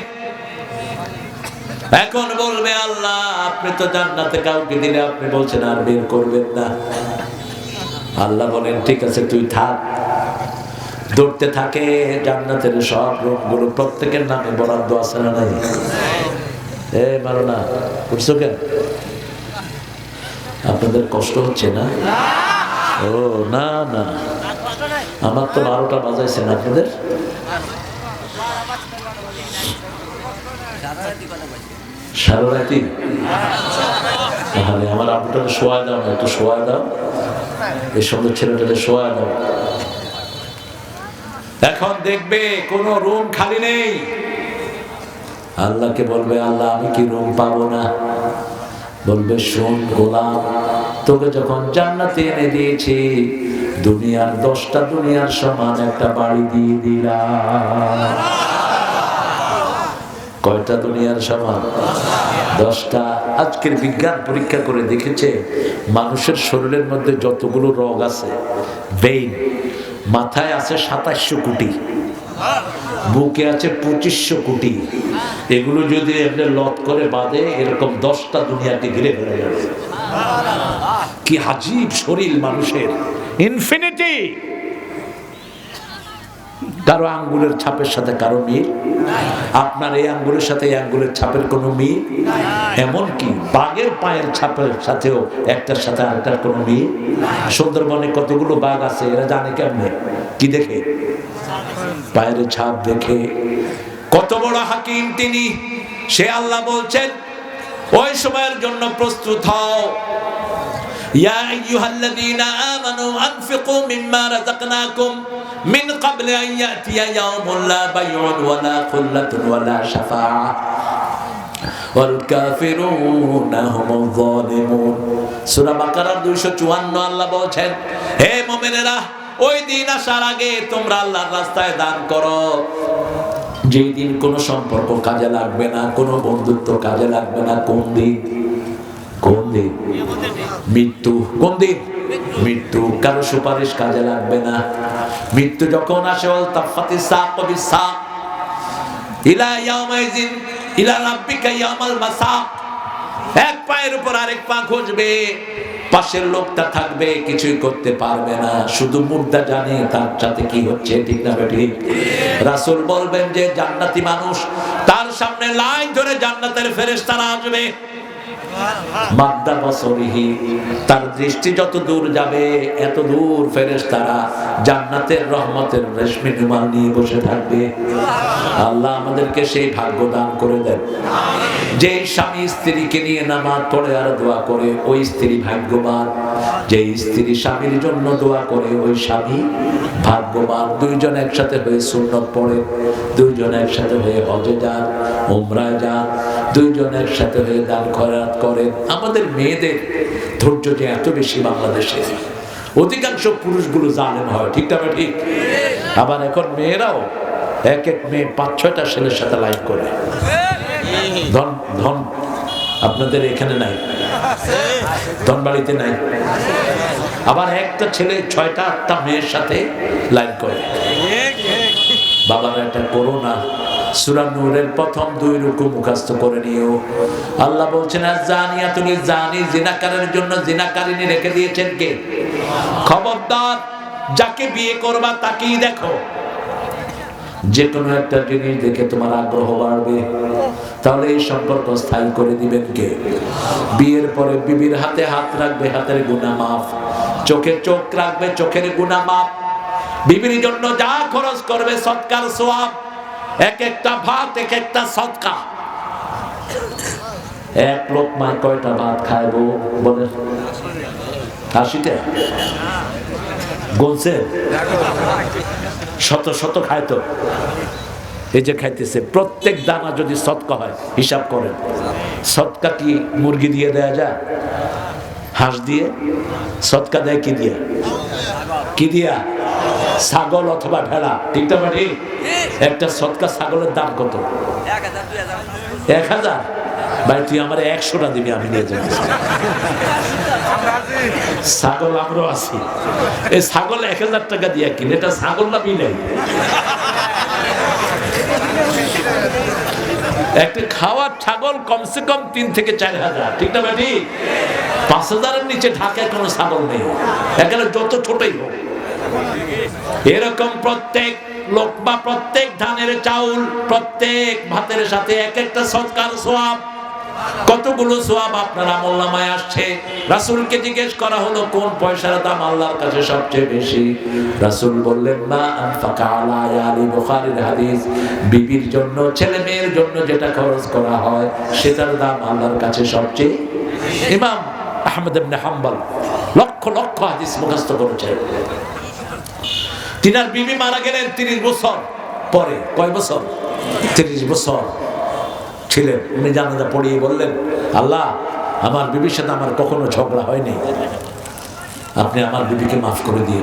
এখন বলবে আল্লাহ আপনি তো জান্নাতে কাউকে দিলে আপনি বলছেন আর বের করবেন না। আল্লাহ বলেন ঠিক আছে তুই থাক। দৌড়তে থাকে জান্নাতের সব রূপগুলো, প্রত্যেকের নামে বরাদ্দ আছে না নাই? মারো না, বুঝছো কেন? আপনাদের কষ্ট হচ্ছে না? ও না না, আমার তো 12টা বাজাইছেন আপনাদের। সারা রাতি? তাহলে আমার আপনাদের শোয়া দাও না, একটু শোয়া দাও, এই সুন্দর ছেলেটাকে শোয়া দাও। এখন দেখবে কোনো রুম খালি নেই। আল্লাহকে বলবে, আল্লাহ আমি কি রুম পাবো না? বলবে, শোন গোলাম, তোকে যখন জান্নাতে এনে দিয়েছি, দুনিয়ার 10টা দুনিয়ার সমান একটা বাড়ি দিয়ে দিলাম। কয়টা দুনিয়ার সমান? 10টা। আজকের বিজ্ঞান পরীক্ষা করে দেখেছে, মানুষের শরীরের মধ্যে যতগুলো রোগ আছে, ব্রেইন, মাথায় আছে 2700 কোটি, বুকে আছে 2500 কোটি। এগুলো যদি এমনি লত করে বাঁধে, এরকম 10টা দুনিয়াকে ঘিরে ফেলে যাবে। কি আজীব শরীর মানুষের, ইনফিনিটি। কারো আঙ্গুলের ছাপের সাথে কারো মিল, আপনার এই আঙ্গুলের সাথে এই আঙ্গুলের ছাপের কোনো মিল, এমনকি বাঘের পায়ের ছাপের সাথেও একটার সাথে আরেকটার কোনো মিল। সুন্দরবনে কতগুলো বাঘ আছে, এরা জানে কেমনে? কি দেখে? পায়ের ছাপ দেখে। কত বড় হাকিম তিনি! সে আল্লাহ বলছেন, ওই সময়ের জন্য প্রস্তুত হও। ইয়া আইয়ুহাল্লাযীনা আমানু আনফিকু মিম্মা রাযাকনাকুম মিন ক্বাবলি আন ইয়াতিয়া ইয়াউমুন লা বাইউন ওয়ালা খুল্লাতুন ওয়ালা শাফাআহ ওয়াল কাফিরুনা হুমুয যালিমুন। সূরা বাকারার 254 আল্লাহ বলছেন, হে মুমিনেরা, ওই দিন আসার আগে তোমরা আল্লাহর রাস্তায় দান করো, যেই দিন কোনো সম্পর্ক কাজে লাগবে না, কোনো বন্ধুত্ব কাজে লাগবে না। কোন দিন? কোন দিন? মৃত্যু। কোন দিন? মৃত্যু। কারো সুপারিশ কাজে লাগবে না। মৃত্যু যখন আসে, তাফাতিস সাকু বিসাক ইলা ইয়াউমাইযিন ইলা রাব্বিকা ইয়াউমাল মাসাক। এক পায়ের উপর আরেক পা খসবে, পাশের লোকটা থাকবে, কিছুই করতে পারবে না, শুধু মুর্দা জানে তার সাথে কি হচ্ছে। ঠিক না ঠিক? রাসূল বলবেন যে জান্নাতি মানুষ, তার সামনে লাইন ধরে জান্নাতের ফেরেশতারা আসবে। মাদ্দা বসরিহি, তার দৃষ্টি যত দূর যাবে, এত দূর ফেরেশতারা জান্নাতের রহমতের রেশমি রুমাল নিয়ে বসে থাকবে। আল্লাহ আমাদেরকে সেই ভাগ্য দান করে দেন। যে স্বামী স্ত্রীকে নিয়ে নামাজ পড়ে আর দোয়া করে, ওই স্ত্রী ভাগ্যবান। যে স্ত্রী স্বামীর জন্য দোয়া করে, ওই স্বামী ভাগ্যবান। দুইজন একসাথে হয়ে সুন্নত পড়ে, দুইজন একসাথে হয়ে হজে যান, উমরায় যান, দুইজন একসাথে হয়ে দান খয়রাত করেন। আমাদের মেয়েদের ধৈর্য যে এত বেশি বাংলাদেশে, অধিকাংশ পুরুষগুলো জালেম হয়। ঠিক না ঠিক? আবার এখন মেয়েরাও এক এক মেয়ে 5-6টা ছেলের সাথে লাইন করে। ধন ধন আপনাদের এখানে নাই, ধনবাড়িতে নাই। আবার একটা ছেলে 6টা-8টা মেয়ের সাথে লাইন করে। বাবারা, এটা করো না। সূরা নূরের প্রথম 2 রুকু মুখস্থ করে নিও। আল্লাহ বলছেন, আয-যানিয়াতু লিয-যানি, জিনাকারের জন্য জিনাকারিনী রেখে দিয়েছেন কে? খবরদার, যাকে বিয়ে করবা তাকেই দেখো। যে কোনো একটা জিনিস দেখে তোমার আগ্রহ বাড়বে, তাহলে এই সম্পর্ক স্থায়ী করে দিবেন কে? বিয়ের পরে বিবির হাতে হাত রাখবে, হাতের গুনাহ মাফ। চোখে চোখ রাখবে, চোখের গুনাহ মাফ। বিবির জন্য যা খরচ করবে সদকার সওয়াব। এক একটা ভাত, এক একটা সদকা। এক লোকমায় কয়টা ভাত খাইবো বলে? 80টা গুনছে? শত শত খাইতো। এই যে খাইতেছে, প্রত্যেক দানা যদি সদকা হয়, হিসাব করেন। সদকা কি মুরগি দিয়ে দেয়া যায়? হাঁস দিয়ে? সদকা দেয় কি দিয়া? কি দিয়া? ছাগল অথবা ভেড়া। ঠিক না ঠিক? একটা সদকা ছাগলের দাম কত? 1000। ভাই তুই আমার 100টা দিবি, আমি নিয়ে যাবো। ছাগল আমরাও আছি। এই ছাগল 1000 টাকা দিয়ে কিনে, এটা ছাগল না বিলাই? একটা খাওয়ার ছাগল কমসে কম 3 থেকে 4000। ঠিক না ভাই? 5000-এর নিচে ঢাকায় কোনো ছাগল নেই, এখানে যত ছোটই হোক। এরকম প্রত্যেক লোকমা, প্রত্যেক ধানের চাউল, প্রত্যেক ভাতের সাথে এক একটা সদকার সওয়াব। কতগুলো সওয়াব আপনার আমলনামায় আসছে। রাসূলকে জিজ্ঞেস করা হলো, কোন পয়সার দাম আল্লাহর কাছে সবচেয়ে বেশি? রাসূল বললেন, মা আনফাকা আলা আয়ালি। বুখারীর হাদিস। বিবির জন্য, ছেলে মেয়ের জন্য যেটা খরচ করা হয়, সেটার দাম আল্লাহর কাছে সবচেয়ে। ইমাম আহমদ ইবনে হাম্বল লক্ষ লক্ষ হাদিস মুখস্থ করেছেন। তিনার বিবি মারা গেলেন 30 বছর পরে। কয় বছর? 30 বছর। ছিলেন, উনি জানাজা পড়িয়ে বললেন, আল্লাহ আমার বিবির সাথে আমার কখনো ঝগড়া হয়নি, আপনি আমার বিবিকে মাফ করে দিয়ে।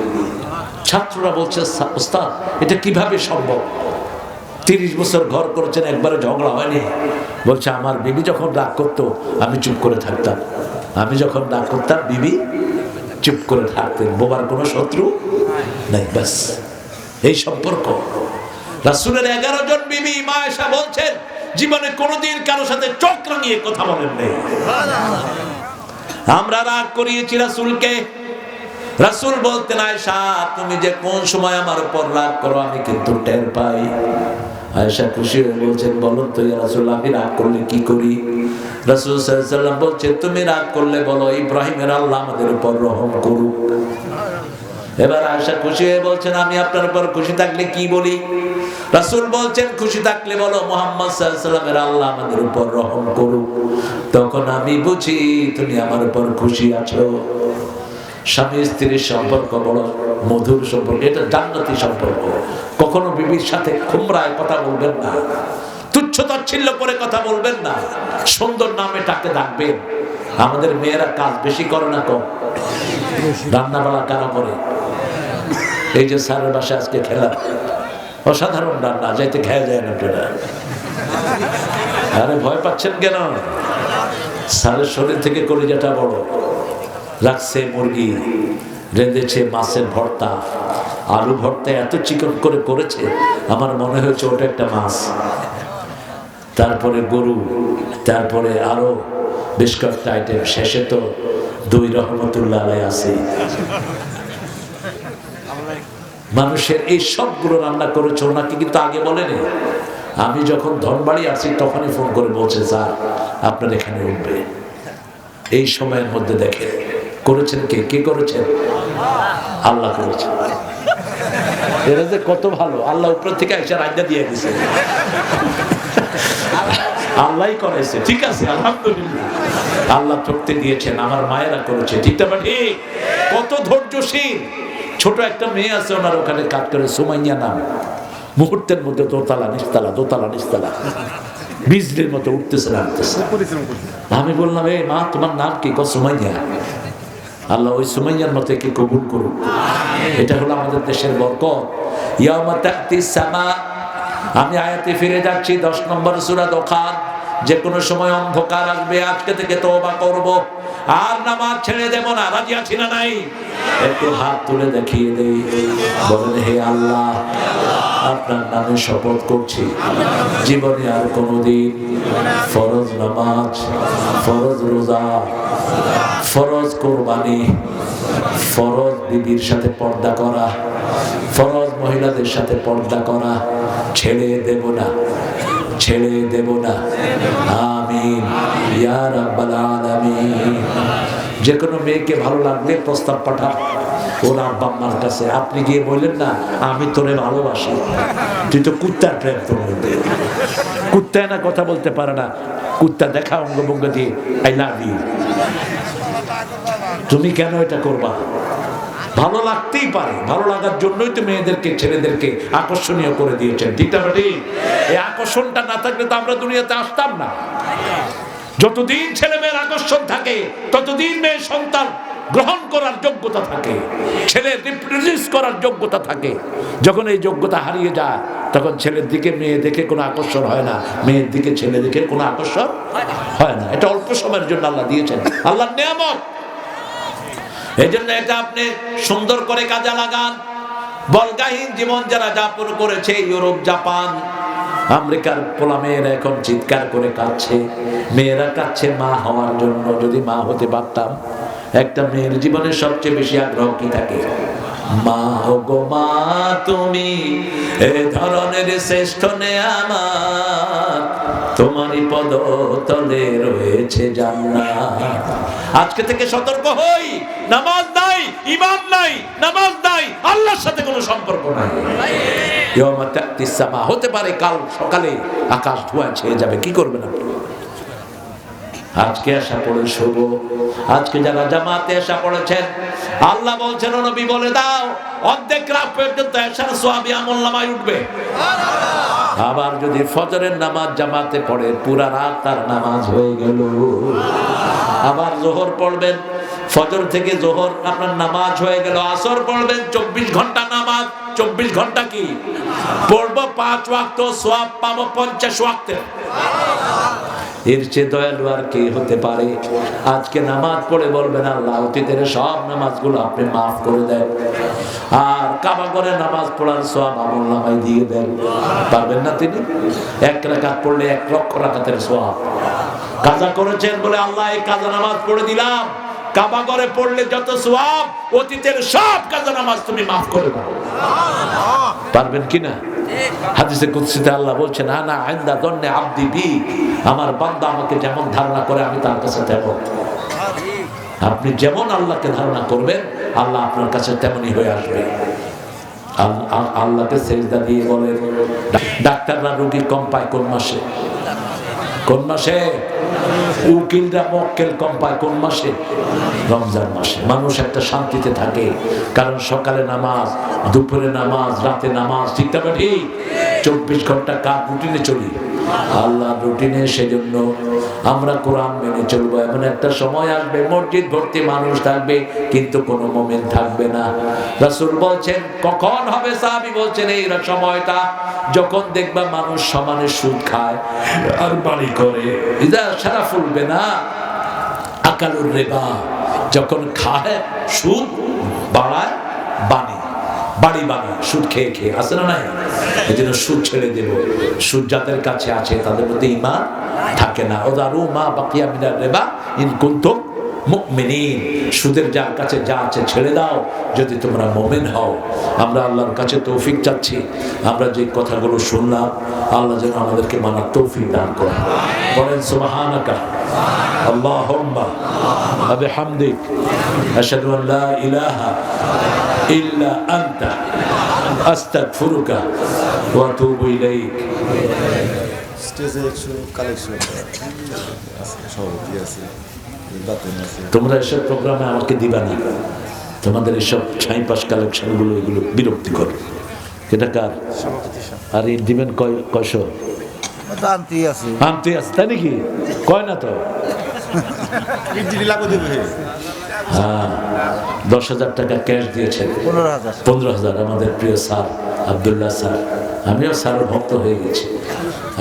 ছাত্ররা বলছে, ওস্তাদ এটা কিভাবে সম্ভব? 30 বছর ঘর করেছেন, একবারে ঝগড়া হয়নি? বলছে, আমার বিবি যখন রাগ করতো আমি চুপ করে থাকতাম, আমি যখন রাগ করতাম বিবি চুপ করে থাকতেন, বোবার কোনো শত্রু নাই, ব্যাস এই সম্পর্ক। রাসূলের 11 জন বিবি, মা আয়েশা বলছেন জীবনে কোনোদিন কারো সাথে চোখ রাঙিয়ে কথা বলেন নাই। আমরা রাগ করিয়েছি রাসূলকে। রাসূল বলতেন, আয়েশা তুমি যে কোন সময় আমার উপর রাগ করো আমি কিন্তু টের পাই। আয়েশা খুশি হয়ে বলছেন, বলুন তো ইয়া রাসূল আমি রাগ করলে কি করি? রাসূল সাল্লাল্লাহু আলাইহি ওয়াসাল্লাম বলছেন, তুমি রাগ করলে বলো ইব্রাহিমের আল্লাহ আমাদের উপর রহম করুক। এবার আয়েশা খুশি হয়ে বলছেন, আমি আপনার উপর খুশি থাকলে কি বলি? রাসূল বলছেন, খুশি থাকলে বলো মুহাম্মদ সাল্লাল্লাহু আলাইহি ওয়াসাল্লামের আল্লাহ আমাদের উপর রহম করুক, তখন আমি বুঝি তুমি আমার উপর খুশি আছো। স্বামী স্ত্রীর সম্পর্ক বড় মধুর সম্পর্ক, এটা জান্নাতি সম্পর্ক। কখনো বিবির সাথে খুমরায় কথা বলবেন না, তুচ্ছ তাচ্ছিল্য করে কথা বলবেন না, সুন্দর নামে তাকে ডাকবেন। আমাদের মেয়েরা কাজ বেশি করে না কম? রান্না বাড়া কারা করে? এই যে স্যারের বাসায় আজকে খেলা, অসাধারণ রান্না, যাইতে খেয়ে যায় না আপনারা। আরে ভয় পাচ্ছেন কেন? স্যারের শরীর থেকে কলিজাটা বড়, রাখছে মুরগি, রেঁধেছে মাছের ভর্তা, আলু ভর্তা এত চিকন করে করেছে আমার মনে হয়েছে ওটা একটা মাছ। তারপরে গরু, তারপরে আরো বেশ কয়েকটা আইটেম, শেষে তো দই রহমতুল্লাহ আলাইহি আছে। মানুষের এই সবগুলো রান্না করেছে, ওনাকে কিন্তু আগে বলেনি। আমি যখন ধনবাড়ি আসি তখনই ফোন করে বলছে, স্যার আপনার এখানে উঠবে। এই সময়ের মধ্যে দেখে করেছেন কে? কে করেছেন? আল্লাহ করেছেন। এরা যে কত ভালো, আল্লাহ উপর থেকে এসে রাজা দিয়ে দিয়েছে, আল্লাহই করেছে। ঠিক আছে, আলহামদুলিল্লাহ, আল্লাহ করতে দিয়েছেন, আমার মায়েরা করেছে। ঠিক না? ঠিক। কত ধৈর্যশীল। ছোট একটা মেয়ে আছে ওনার ওখানে কাজ করে, সুমাইয়া নাম, মুহূর্তের মধ্যে দোতলা নিচতলা, দোতলা নিচতলা, বিজলির মতো উঠতেছে নামতেছে। আমি বললাম, এই মা তোমার নাম কি? সুমাইয়া। আল্লাহ ওই সুমাইয়ার মতো কি কবুল করুন। এটা হলো আমাদের দেশের বরকত। ইয়াউমা তা'তিস সামা, আমি আয়াতে ফিরে যাচ্ছি 10 নম্বর সূরা দোকান। যে কোনো সময় অন্ধকার আসবে, আজকে থেকে তওবা করব, আর নামাজ ছেড়ে দেব না। রাজি আছি না নাই? একটু হাত তুলে দেখিয়ে দেই, বলেন হে আল্লাহ আপনার নামে শপথ করছি জীবনে আর কোনোদিন ফরজ নামাজ, ফরজ রোজা, ফরজ কোরবানি, ফরজ বিবির সাথে পর্দা করা, ফরজ মহিলাদের সাথে পর্দা করা ছেড়ে দেব না, ছেড়ে দেব না। আমিন ইয়া রাব্বাল আলামিন। যে কোনো মেয়েকে ভালো লাগলে প্রস্তাব পাঠান ওর আব্বা আম্মার কাছে। আপনি গিয়ে বললেন না আমি তোরে ভালোবাসি, তুই তো কুত্তার প্রেম। তোর মধ্যে কুত্তায় না কথা বলতে পারে না, কুত্তা দেখা অঙ্গভঙ্গ দিয়ে আই লাভ ইউ। তুমি কেন এটা করবা? ভালো লাগতেই পারে, ভালো লাগার জন্যই তো মেয়েদেরকে ছেলেদেরকে আকর্ষণীয় করে দিয়েছেন। ঠিক না? এই আকর্ষণটা না থাকলে তো আমরা দুনিয়াতে আসতাম না। যতদিন ছেলে মেয়ের আকর্ষণ থাকে ততদিন মেয়ে সন্তান গ্রহণ করার যোগ্যতা থাকে, ছেলে রিপ্রোডিউস করার যোগ্যতা থাকে। যখন এই যোগ্যতা হারিয়ে যায় তখন ছেলের দিকে মেয়ে দেখে কোনো আকর্ষণ হয় না, মেয়ের দিকে ছেলে দেখে কোনো আকর্ষণ হয় না। এটা অল্প সময়ের জন্য আল্লাহ দিয়েছেন, আল্লাহর নিয়ামত। এই জন্য এটা আপনি সুন্দর করে কাজে লাগান। বলগাহীন জীবন যারা যাপন করেছে, ইউরোপ, জাপান, আমেরিকার পোলা মেয়েরা এখন চিৎকার করে কাঁদছে। মেয়েরা কাঁদছে মা হওয়ার জন্য। যদি মা হতে পারতাম। একটা মেয়ের জীবনে সবচেয়ে বেশি আগ্রহ কি থাকে? মা হো গো মা তুমি এ ধরনের শ্রেষ্ঠ নেয়ামত, তোমারই পদ তলে রয়েছে জান্নাত। আজকে থেকে সতর্ক হই, নামাজ নাই, ঈমান নাই, নামাজ নাই, আল্লাহর সাথে কোনো সম্পর্ক নাই। ইয়াউমা তা'তিস সামা, হতে পারে কাল সকালে আকাশ ধোঁয়া ছেয়ে যাবে। কি করবেন আপনি? আজকে আসা পড়ে শুভ। আজকে যারা জামাতে আসা পড়েছেন, আল্লাহ বলছেন ও নবী বলে দাও অর্ধেক রাত পর্যন্ত এশার সওয়াব আমলনামায় উঠবে। আবার যদি ফজরের নামাজ জামাতে পড়ে পুরা রাত তার নামাজ হয়ে গেল। আবার জোহর পড়বেন, ফজর থেকে জোহর আপনার নামাজ হয়ে গেল। আসর পড়বেন, 24 ঘন্টা নামাজ। 24 ঘন্টা কি পড়বো? 5 ওয়াক্ত, সওয়াব পাবো 50 ওয়াক্তের। এর চেয়ে দয়ালু আর কে হতে পারে? আজকে নামাজ পড়ে বলবেন, আল্লাহ অতীতের সব নামাজগুলো আপনি মাফ করে দেন, আর কাবা করে নামাজ পড়ার সওয়াব আমলনামায় দিয়ে দেন। পারবেন না তিনি? 1 রাকাত পড়লে 1 লক্ষ রাকাতের সওয়াব। কাজা করেছেন বলে আল্লাহ এই কাজা নামাজ পড়ে দিলাম। কাবা করে পড়লে যত সওয়াব, অতীতের সব কাজা নামাজ তুমি মাফ করে দাও। পারবেন কিনা? হাদিসে কুদসিতে আল্লাহ বলছেন, আনা ইনদা দন্নে আবদি বি, আমার বান্দা আমাকে যেমন ধারণা করে আমি তার কাছে তেমন। আপনি যেমন আল্লাহকে ধারণা করবেন, আল্লাহ আপনার কাছে তেমনই হয়ে আসবে। আল্লাহকে সেজদা দিয়ে বলে, ডাক্তাররা রোগী কম পায় কোন মাসে? কোন মাসে? উকিলরা মক্কেল কম পায় কোন মাসে? রমজান মাসে। মানুষ একটা শান্তিতে থাকে, কারণ সকালে নামাজ, দুপুরে নামাজ, রাতে নামাজ। ঠিক না? ঠিক। 24 ঘন্টা কার রুটিনে চলি? আল্লাহ রুটিনে। সেজন্য আমরা কোরআন মেনে চলবো। এমন একটা সময় আসবে মসজিদ ভর্তি মানুষ থাকবে, কিন্তু কোনো মুমিন থাকবে না। রাসূল বলছেন কখন হবে? সাহাবী বলছেন এই সময়টা যখন দেখবা মানুষ সমানে সুদ খায় আর বাড়ি করে। ইদা শারাফুল বিনা আকালুর রিবা, যখন খায় সুদ, বাড়ায় বাণী, বাড়ি বানায় সুদ খেয়ে খেয়ে। আছে না নাই? এই জন্য সুদ ছেড়ে দেব। সুদ যাদের কাছে আছে তাদের মধ্যে ঈমান থাকে না। ওদারু মা বাকিয়া মিনার রিবা ইন কুনতুম মুমিনিন। সুদের যার কাছে যা আছে ছেড়ে দাও যদি তোমরা মুমিন হও। আমরা আল্লাহর কাছে তৌফিক চাচ্ছি। আমরা যে কথাগুলো শুনলাম, আল্লাহ যেন আমাদেরকে মানার তৌফিক দান করেন। বলেন সুবহানাকা আল্লাহুম্মা ওয়া বিহামদিক আশহাদু আন লা ইলাহা ইল্লা আনতা আস্তাগফিরুকা ওয়া আতুবু ইলাইক। স্টেজে 100 কালেকশন আছে, সভাপতি আছে, তোমরা এসব প্রোগ্রামে আমাকে দিবা না। তোমাদের এসব ছাইপাস কালেকশন গুলো, এগুলো বিরক্তিকর। এটা কার? আর এই দিবেন কয়শো? আনতেই আছে, আনতে আছে। তাই নাকি? কয় না তো। হ্যাঁ, 10,000 টাকা ক্যাশ দিয়েছেন। 15,000 আমাদের প্রিয় স্যার আব্দুল্লাহ স্যার। আমিও স্যারের ভক্ত হয়ে গেছি।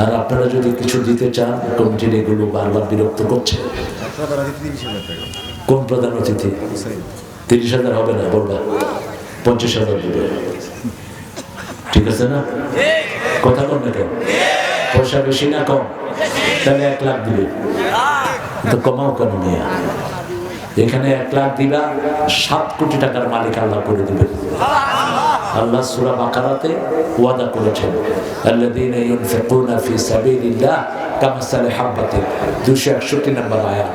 আর আপনারা যদি কিছু দিতে চান, কমিটির এগুলো বারবার বিরক্ত করছে। কোন প্রধান অতিথি? 30,000 হবে না, বলবা 50,000 দিবে। ঠিক আছে না? কথা কম না কেন? পয়সা বেশি না কম? তাহলে 1 লাখ দিবে। তো কমাও কেন নিয়ে? এখানে 1 লাখ দিবা, 7 কোটি টাকার মালিক আল্লাহ করে দিবেন। আল্লাহ সূরা বাকারাতে ওয়াদা করেছেন, আল্লাযীনা ইউনফিকুনা ফি সাবিলিল্লাহ কামাসালি হাববাতিন, 261 নম্বর আয়াত।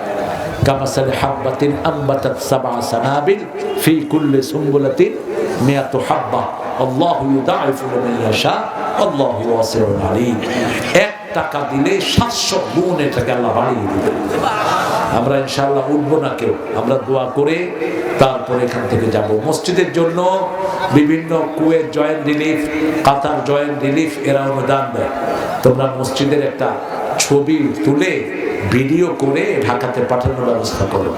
কামাসালি হাববাতিন আম্বাতাত 7 সানাবিল ফি কুল্লি সুমবুলাতিন মিয়াতু হাব্বা আল্লাহু ইউদাইফু লিমান ইয়াশা আল্লাহু ওয়াসিউন আলীম। 1 টাকা দিলে 700 গুণ এটাকে আল্লাহ বাড়িয়ে দিবেন। আমরা ইনশাআল্লাহ উঠবো না কেউ, আমরা দোয়া করে তারপর এখান থেকে যাব। মসজিদের জন্য বিভিন্ন কুয়েত জয়েন্ট রিলিফ, কাতার জয়েন্ট রিলিফ এরা অনুদান দেয়। তোমরা মসজিদের একটা ছবি তুলে ভিডিও করে ঢাকাতে পাঠানোর ব্যবস্থা করো।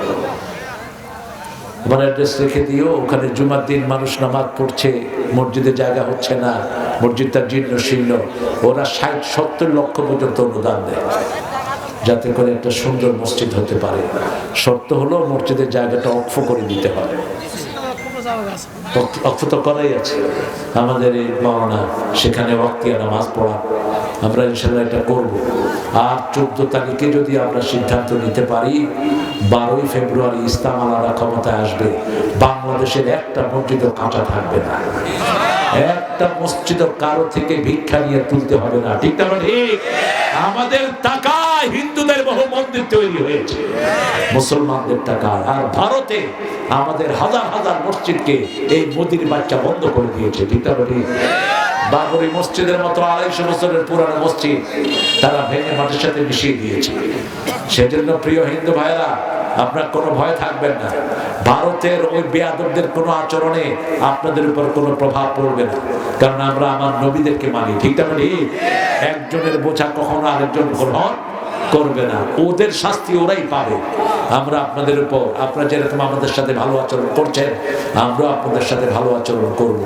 আমার অ্যাড্রেস রেখে দিও। ওখানে জুমার দিন মানুষ নামাজ পড়ছে, মসজিদে জায়গা হচ্ছে না, মসজিদটা জীর্ণ শীর্ণ। ওরা 60-70 লক্ষ পর্যন্ত অনুদান দেয় যাতে করে একটা সুন্দর মসজিদ হতে পারে। শর্ত হলো মসজিদের জায়গাটা অক্ষ করে দিতে হবে। অক্ষ তো করাই আছে আমাদের এই মাওলানা, সেখানে ওয়াক্তিয়া নামাজ পড়া। আমরা ইনশাআল্লাহ এটা করব। আর 14 তারিখে যদি আমরা সিদ্ধান্ত নিতে পারি, 12ই ফেব্রুয়ারি ইসলাম আলাদা ক্ষমতায় আসবে, বাংলাদেশের একটা মসজিদও কাঁচা থাকবে না। একটা মসজিদও কারো থেকে ভিক্ষা নিয়ে তুলতে হবে না। ঠিক না? ঠিক। আমাদের টাকা হিন্দুদের বহু মন্দির তৈরি হয়েছে, মুসলমানদের টাকা। আর ভারতে আমাদের হাজার হাজার মসজিদকে এই মোদির বাচ্চা বন্ধ করে দিয়েছে। ঠিক না? ঠিক। বাবরি মসজিদের মতো 250 বছরের পুরানো মসজিদ তারা ভেঙে মাটির সাথে মিশিয়ে দিয়েছে। সেজন্য প্রিয় হিন্দু ভাইরা, আপনার কোনো ভয় থাকবেন না। ভারতের ওই বেয়াদবদের কোনো আচরণে আপনাদের উপর কোনো প্রভাব পড়বে না, কারণ আমরা আমার নবীদেরকে মানি। ঠিক না? একজনের বোঝা কখনো আরেকজন গ্রহণ করবে না, ওদের শাস্তি ওরাই পাবে। আমরা আপনাদের উপর, আপনারা যেরকম আমাদের সাথে ভালো আচরণ করছেন, আমরা আপনাদের সাথে ভালো আচরণ করব।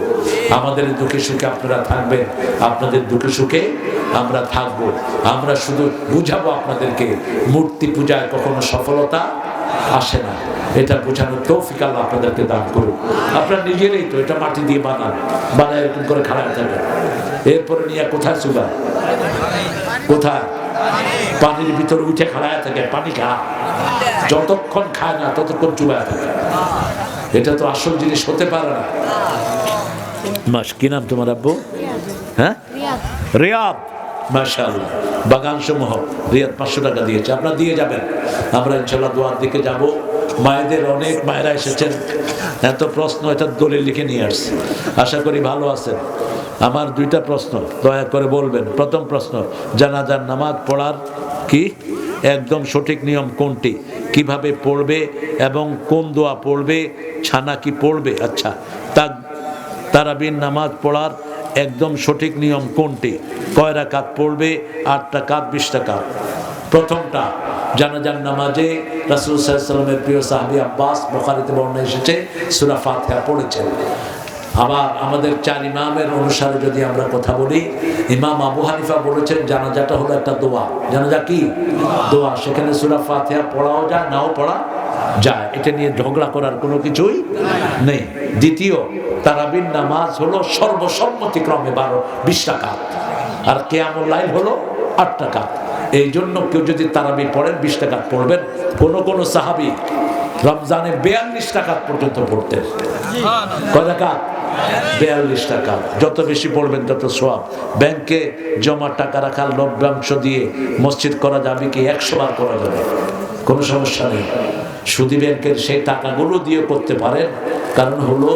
আমাদের দুঃখে সুখে আপনারা থাকবেন, আপনাদের দুঃখে সুখে আমরা থাকব। আমরা শুধু বুঝাবো আপনাদেরকে, মূর্তি পূজায় কখনো সফলতা আসে না, এটা বোঝানোর তৌফিক আল্লাহ আপনাদেরকে দান করুন। আপনারা নিজেরাই তো এটা মাটি দিয়ে বানান, বানায় এরকম করে খারাপ থাকবেন, এরপরে নিয়ে কোথায় চুবায়, কোথায় পানির ভিতরে উঠে খাড়ায় থাকে, পানি খা, যতক্ষণ খায় না ততক্ষণ চুবায় থাকে। এটা তো আসল জিনিস হতে পারে না। মাস কি নাম তোমার আব্বু? হ্যাঁ, রিয়াদ। মাশাআল্লাহ, বাগান সমূহ রিয়াদ 500 টাকা দিয়েছে, আপনারা দিয়ে যাবেন। আমরা ইনশাআল্লাহ দোয়ার দিকে যাব। মায়েদের অনেক মায়েরা এসেছেন, এত প্রশ্ন, এটা দলিল লিখে নিয়ে আসছে। আশা করি ভালো আছেন। আমার 2টা প্রশ্ন দয়া করে বলবেন। প্রথম প্রশ্ন, জানাজার নামাজ পড়ার কি একদম সঠিক নিয়ম কোনটি, কিভাবে পড়বে এবং কোন দোয়া পড়বে, ছানা কি পড়বে? আচ্ছা, তারাবির নামাজ পড়ার একদম সঠিক নিয়ম কোনটি, কয় রাকাত পড়বে, 8 রাকাত 20 রাকাত? প্রথমটা, জানাজার নামাজে রাসূল সাল্লাল্লাহু আলাইহি ওয়াসাল্লামের প্রিয় সাহাবী আব্বাস, বুখারীতে বর্ণনা এসেছে, সূরা ফাতিহা পড়েছেন। আবার আমাদের 4 ইমামের অনুসারে যদি আমরা কথা বলি, ইমাম আবু হানিফা বলেছেন জানাজাটা হলো একটা দোয়া। জানাজা কি? দোয়া। সেখানে সূরা ফাতিহা পড়াও যায়, নাও পড়া যায়, এটা নিয়ে ঝগড়া করার কোনো কিছুই নেই। দ্বিতীয়, তারাবির নামাজ হলো সর্বসম্মতিক্রমে 20 রাকাত, আর কিয়ামুল লাইল হলো 8 রাকাত। এই জন্য কেউ যদি তারাবি পড়েন 20 রাকাত পড়বেন। কোন সাহাবী রমজানে 42 রাকাত পর্যন্ত পড়তেন। কয় রাকাত? 42 রাকাত। যত বেশি পড়বেন তত সওয়াব। ব্যাংকে জমা টাকা রাখার লভ্যাংশ দিয়ে মসজিদ করা যাবে কি? 100 বার করা যাবে, কোনো সমস্যা নেই। সুদী ব্যাংকের সেই টাকাগুলো দিয়ে করতে পারেন। কারণ হলো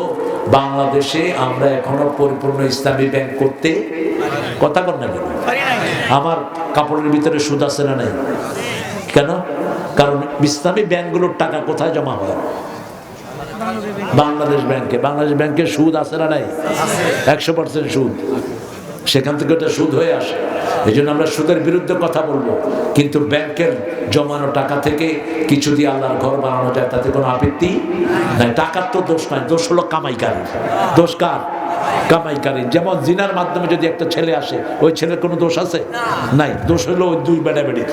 বাংলাদেশে আমরা এখনো পরিপূর্ণ ইসলামী ব্যাংক করতে কথা বল না কেন? আমার কাপড়ের ভিতরে সুদ আছে না নাই? কেন? কারণ ইসলামী ব্যাংকগুলোর টাকা কোথায় জমা হয়? বাংলাদেশ ব্যাংকে। বাংলাদেশ ব্যাংকে সুদ আছে না নাই? 100% সুদ। সেখান থেকে ওটা সুদ হয়ে আসে। এই জন্য আমরা সুদের বিরুদ্ধে কথা বলবো, কিন্তু ব্যাংকের জমানো টাকা থেকে কিছু দিয়ে আল্লাহর ঘর বানানো যায়, তাতে কোনো আপত্তি নাই। টাকার তো দোষ নাই, দোষ হলো কামাইকারী। দোষ কার? কামাইকারী। যেমন জিনার মাধ্যমে যদি একটা ছেলে আসে, ওই ছেলের কোনো দোষ আছে? নাই। দোষ হলো ওই 2 বেড়াবেড়ি।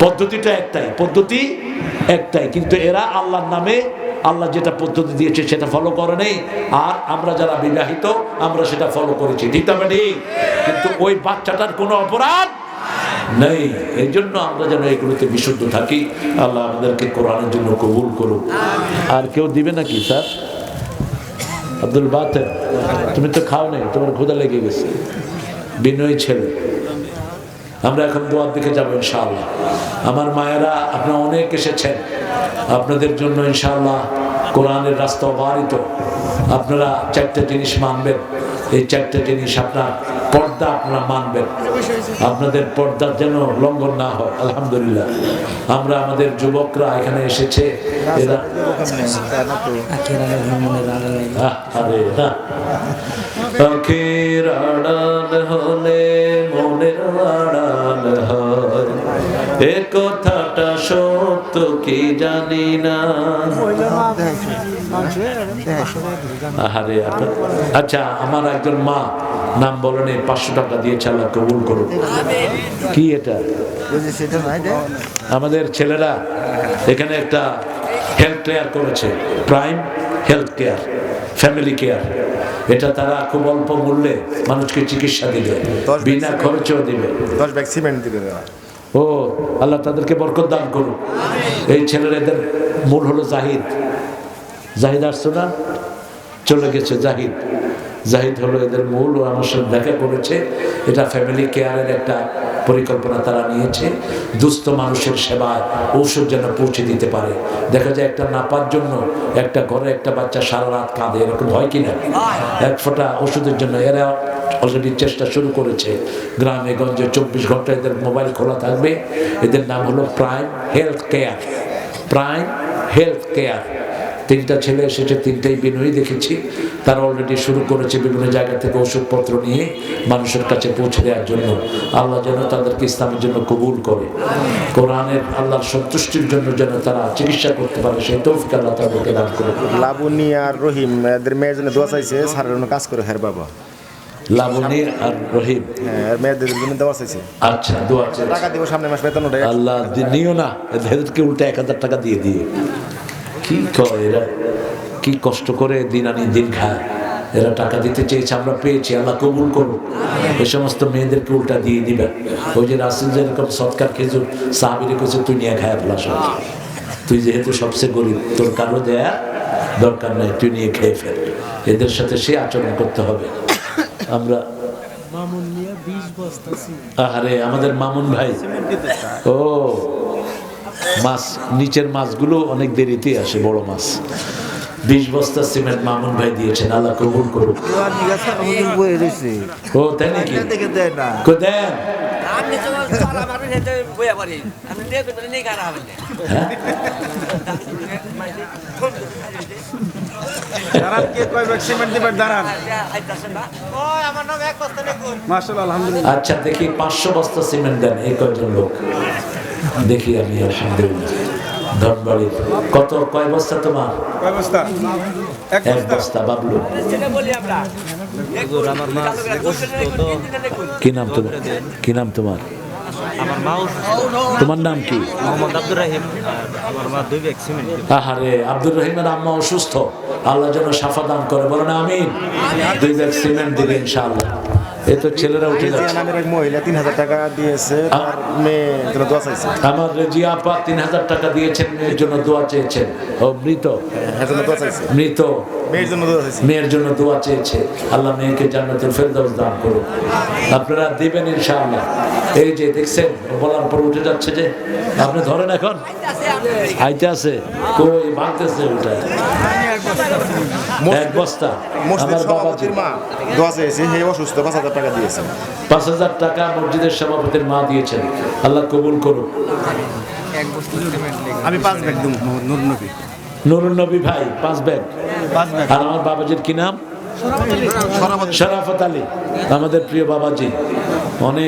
পদ্ধতিটা একটাই, কিন্তু এরা আল্লাহর নামে, আল্লাহ যেটা পদ্ধতি দিয়েছে সেটা ফলো করে নেই, আর আমরা যারা বিবাহিত আমরা সেটা ফলো করেছি। ঠিক না? কিন্তু ওই বাচ্চাটার কোনো অপরাধ নেই। এই জন্য আমরা যেন এগুলোতে বিশুদ্ধ থাকি। আল্লাহ আমাদেরকে কোরআনের জন্য কবুল করুক। আর কেউ দিবে নাকি স্যার? আব্দুল বাতেন, তুমি তো খাও নাই, তোমার ক্ষুধা লেগে গেছে। বিনয়ী ছেলে। আমরা এখন দোয়ার দিকে যাবো ইনশাআল্লাহ। আমার মায়েরা, আপনারা অনেক এসেছেন, আপনাদের জন্য ইনশাআল্লাহ কোরআনের রাস্তা অবারিত। আপনারা 4টা জিনিস মানবেন। এই 4টা জিনিস, আপনার পর্দা আপনারা মানবেন, আপনাদের পর্দার যেন লঙ্ঘন না হয়। আলহামদুলিল্লাহ আমরা আমাদের যুবকরা এখানে এসেছে, এরা আখের আড়াল হলে মনের আড়াল হয়, এ কথাটা সত্য কি জানি না। আচ্ছা, আমার একজন মা নাম বলেন, 500 টাকা দিয়েছে, আল্লাহ কবুল করুন। কি এটা? আমাদের ছেলেরা এখানে একটা হেলথ কেয়ার করেছে, prime health care, family care. এটা তারা খুব অল্প মূল্যে মানুষকে চিকিৎসা দিবে, বিনা খরচেও দিবে। 10 ব্যাগ সিমেন্ট দিবে। ও আল্লাহ তাদেরকে বরকত দান করুন। এই ছেলের, এদের মূল হলো জাহিদ। জাহিদ আসছো না? চলে গেছে জাহিদ। জাহিদ হলো এদের মূল। ও আমার সাথে দেখা করেছে। এটা ফ্যামিলি কেয়ারের একটা পরিকল্পনা তারা নিয়েছে, দুস্থ মানুষের সেবায় ঔষধ যেন পৌঁছে দিতে পারে। দেখা যায় একটা নাপার জন্য একটা ঘরে একটা বাচ্চা সারা রাত কাঁদে, এরকম হয় কিনা? এক ফোঁটা ওষুধের জন্য এরা অলরেডি চেষ্টা শুরু করেছে। গ্রামে গঞ্জে 24 ঘন্টা এদের মোবাইল খোলা থাকবে। এদের নাম হলো prime health care. Prime health care. 3টা ছেলে এসেছে, 3টাই বিনয়ী দেখেছি। তারা অলরেডি শুরু করেছে বিভিন্ন জায়গা থেকে ওষুধপত্র নিয়ে মানুষের কাছে পৌঁছে দেওয়ার জন্য। আল্লাহ যেন তাদেরকে ইসলামের জন্য কবুল করে, কোরআনের আল্লাহর সন্তুষ্টির জন্য যেন তারা চিকিৎসা করতে পারে, সেই তৌফিক আল্লাহ তাদেরকে দান করে। লাবণী আর রহিম এদের মেয়ের জন্য দোয়া চাইছে, স্যারের জন্য কাজ করে হ্যাঁ বাবা। লাবণী আর রহিম, হ্যাঁ মেয়েদের জন্য দোয়া চাইছে। আচ্ছা দোয়া চাইছে। টাকা দিব সামনের মাস বেতন ওঠে। আল্লাহ নিও না, এদেরকে উল্টে 1000 টাকা দিয়ে কি করে এরা, কি কষ্ট করে দিন আনি দিন খায়। এরা টাকা দিতে চেয়েছে, আমরা পেয়েছি, আল্লাহ কবুল করুক। এই সমস্ত মেয়েদেরকে উল্টা দিয়ে দিবেন। ওই যে রাসূল যেরকম সৎকার খেজুর সাহাবীরে কইছে তুই নিয়ে খায় ফেলাস, তুই যেহেতু সবচেয়ে গরিব, তোর কারো দেয়া দরকার নাই, তুই নিয়ে খেয়ে ফেল। এদের সাথে সে আচরণ করতে হবে। আমরা আরে আমাদের মামুন ভাই, ও মাছ, নিচের মাছগুলো অনেক দেরিতে আসে, বড় মাছ। 20 বস্তা সিমেন্ট মামুন ভাই দিয়েছেন, আল্লাহ কবুল করুক। ও তাই নাকি? কো দেন। হ্যাঁ? আচ্ছা দেখি 500 বস্তা সিমেন্ট দেন, এই কয়জন লোক দেখি আমি। আলহামদুলিল্লাহ। ধনবাড়ির কত, কয় বস্তা তোমার? এক বস্তা। বাবলু কি নাম তোমার? কি নাম তোমার? তোমার নাম কি? আব্দুর রহিম। আমার মা 2 ব্যাগ সিমেন্ট। আহারে, আব্দুর রহিমের আম্মা অসুস্থ, আল্লাহ যেন শাফা দান করে, বলেন আমিন। 2 ব্যাগ সিমেন্ট দিবে ইনশাআল্লাহ। এই তো ছেলেরা উঠে যাচ্ছে। নামের এক মহিলা 3000 টাকা দিয়েছে, আর মেয়ে জন্য দোয়া চাইছে। আমার রেজিয়া আপা 3000 টাকা দিয়েছেন, মেয়ের জন্য দোয়া চেয়েছেন। ও মৃত, হ্যাঁ জন্য দোয়া চাইছে। মৃত মেয়ের জন্য দোয়া চাইছে। মেয়ের জন্য দোয়া চেয়েছে, আল্লাহ মেয়েকে জান্নাতুল ফেরদাউস দান করুন। আপনারা দিবেন ইনশাআল্লাহ। এই যে দেখছেন বলার পর উঠে যাচ্ছে, যে আপনি ধরেন এখন আইতে আছে, কই ভাঙতেছে ওটা। এক বস্তা। মসজিদ আমার বাবাজি সভাপতির মা দোয়া চেয়েছে, হে অসুস্থ, 5000 টাকা দিয়েছে। 5000 টাকা মসজিদের সভাপতির মা দিয়েছেন, আল্লাহ কবুল করুন। আমি 5 ব্যাগ দেব নূর নবী। নুরুন নবী ভাই 5 ব্যাগ। আর আমার বাবাজির কি নাম? শরাফত আলী, আমাদের প্রিয় বাবাজি। অনেক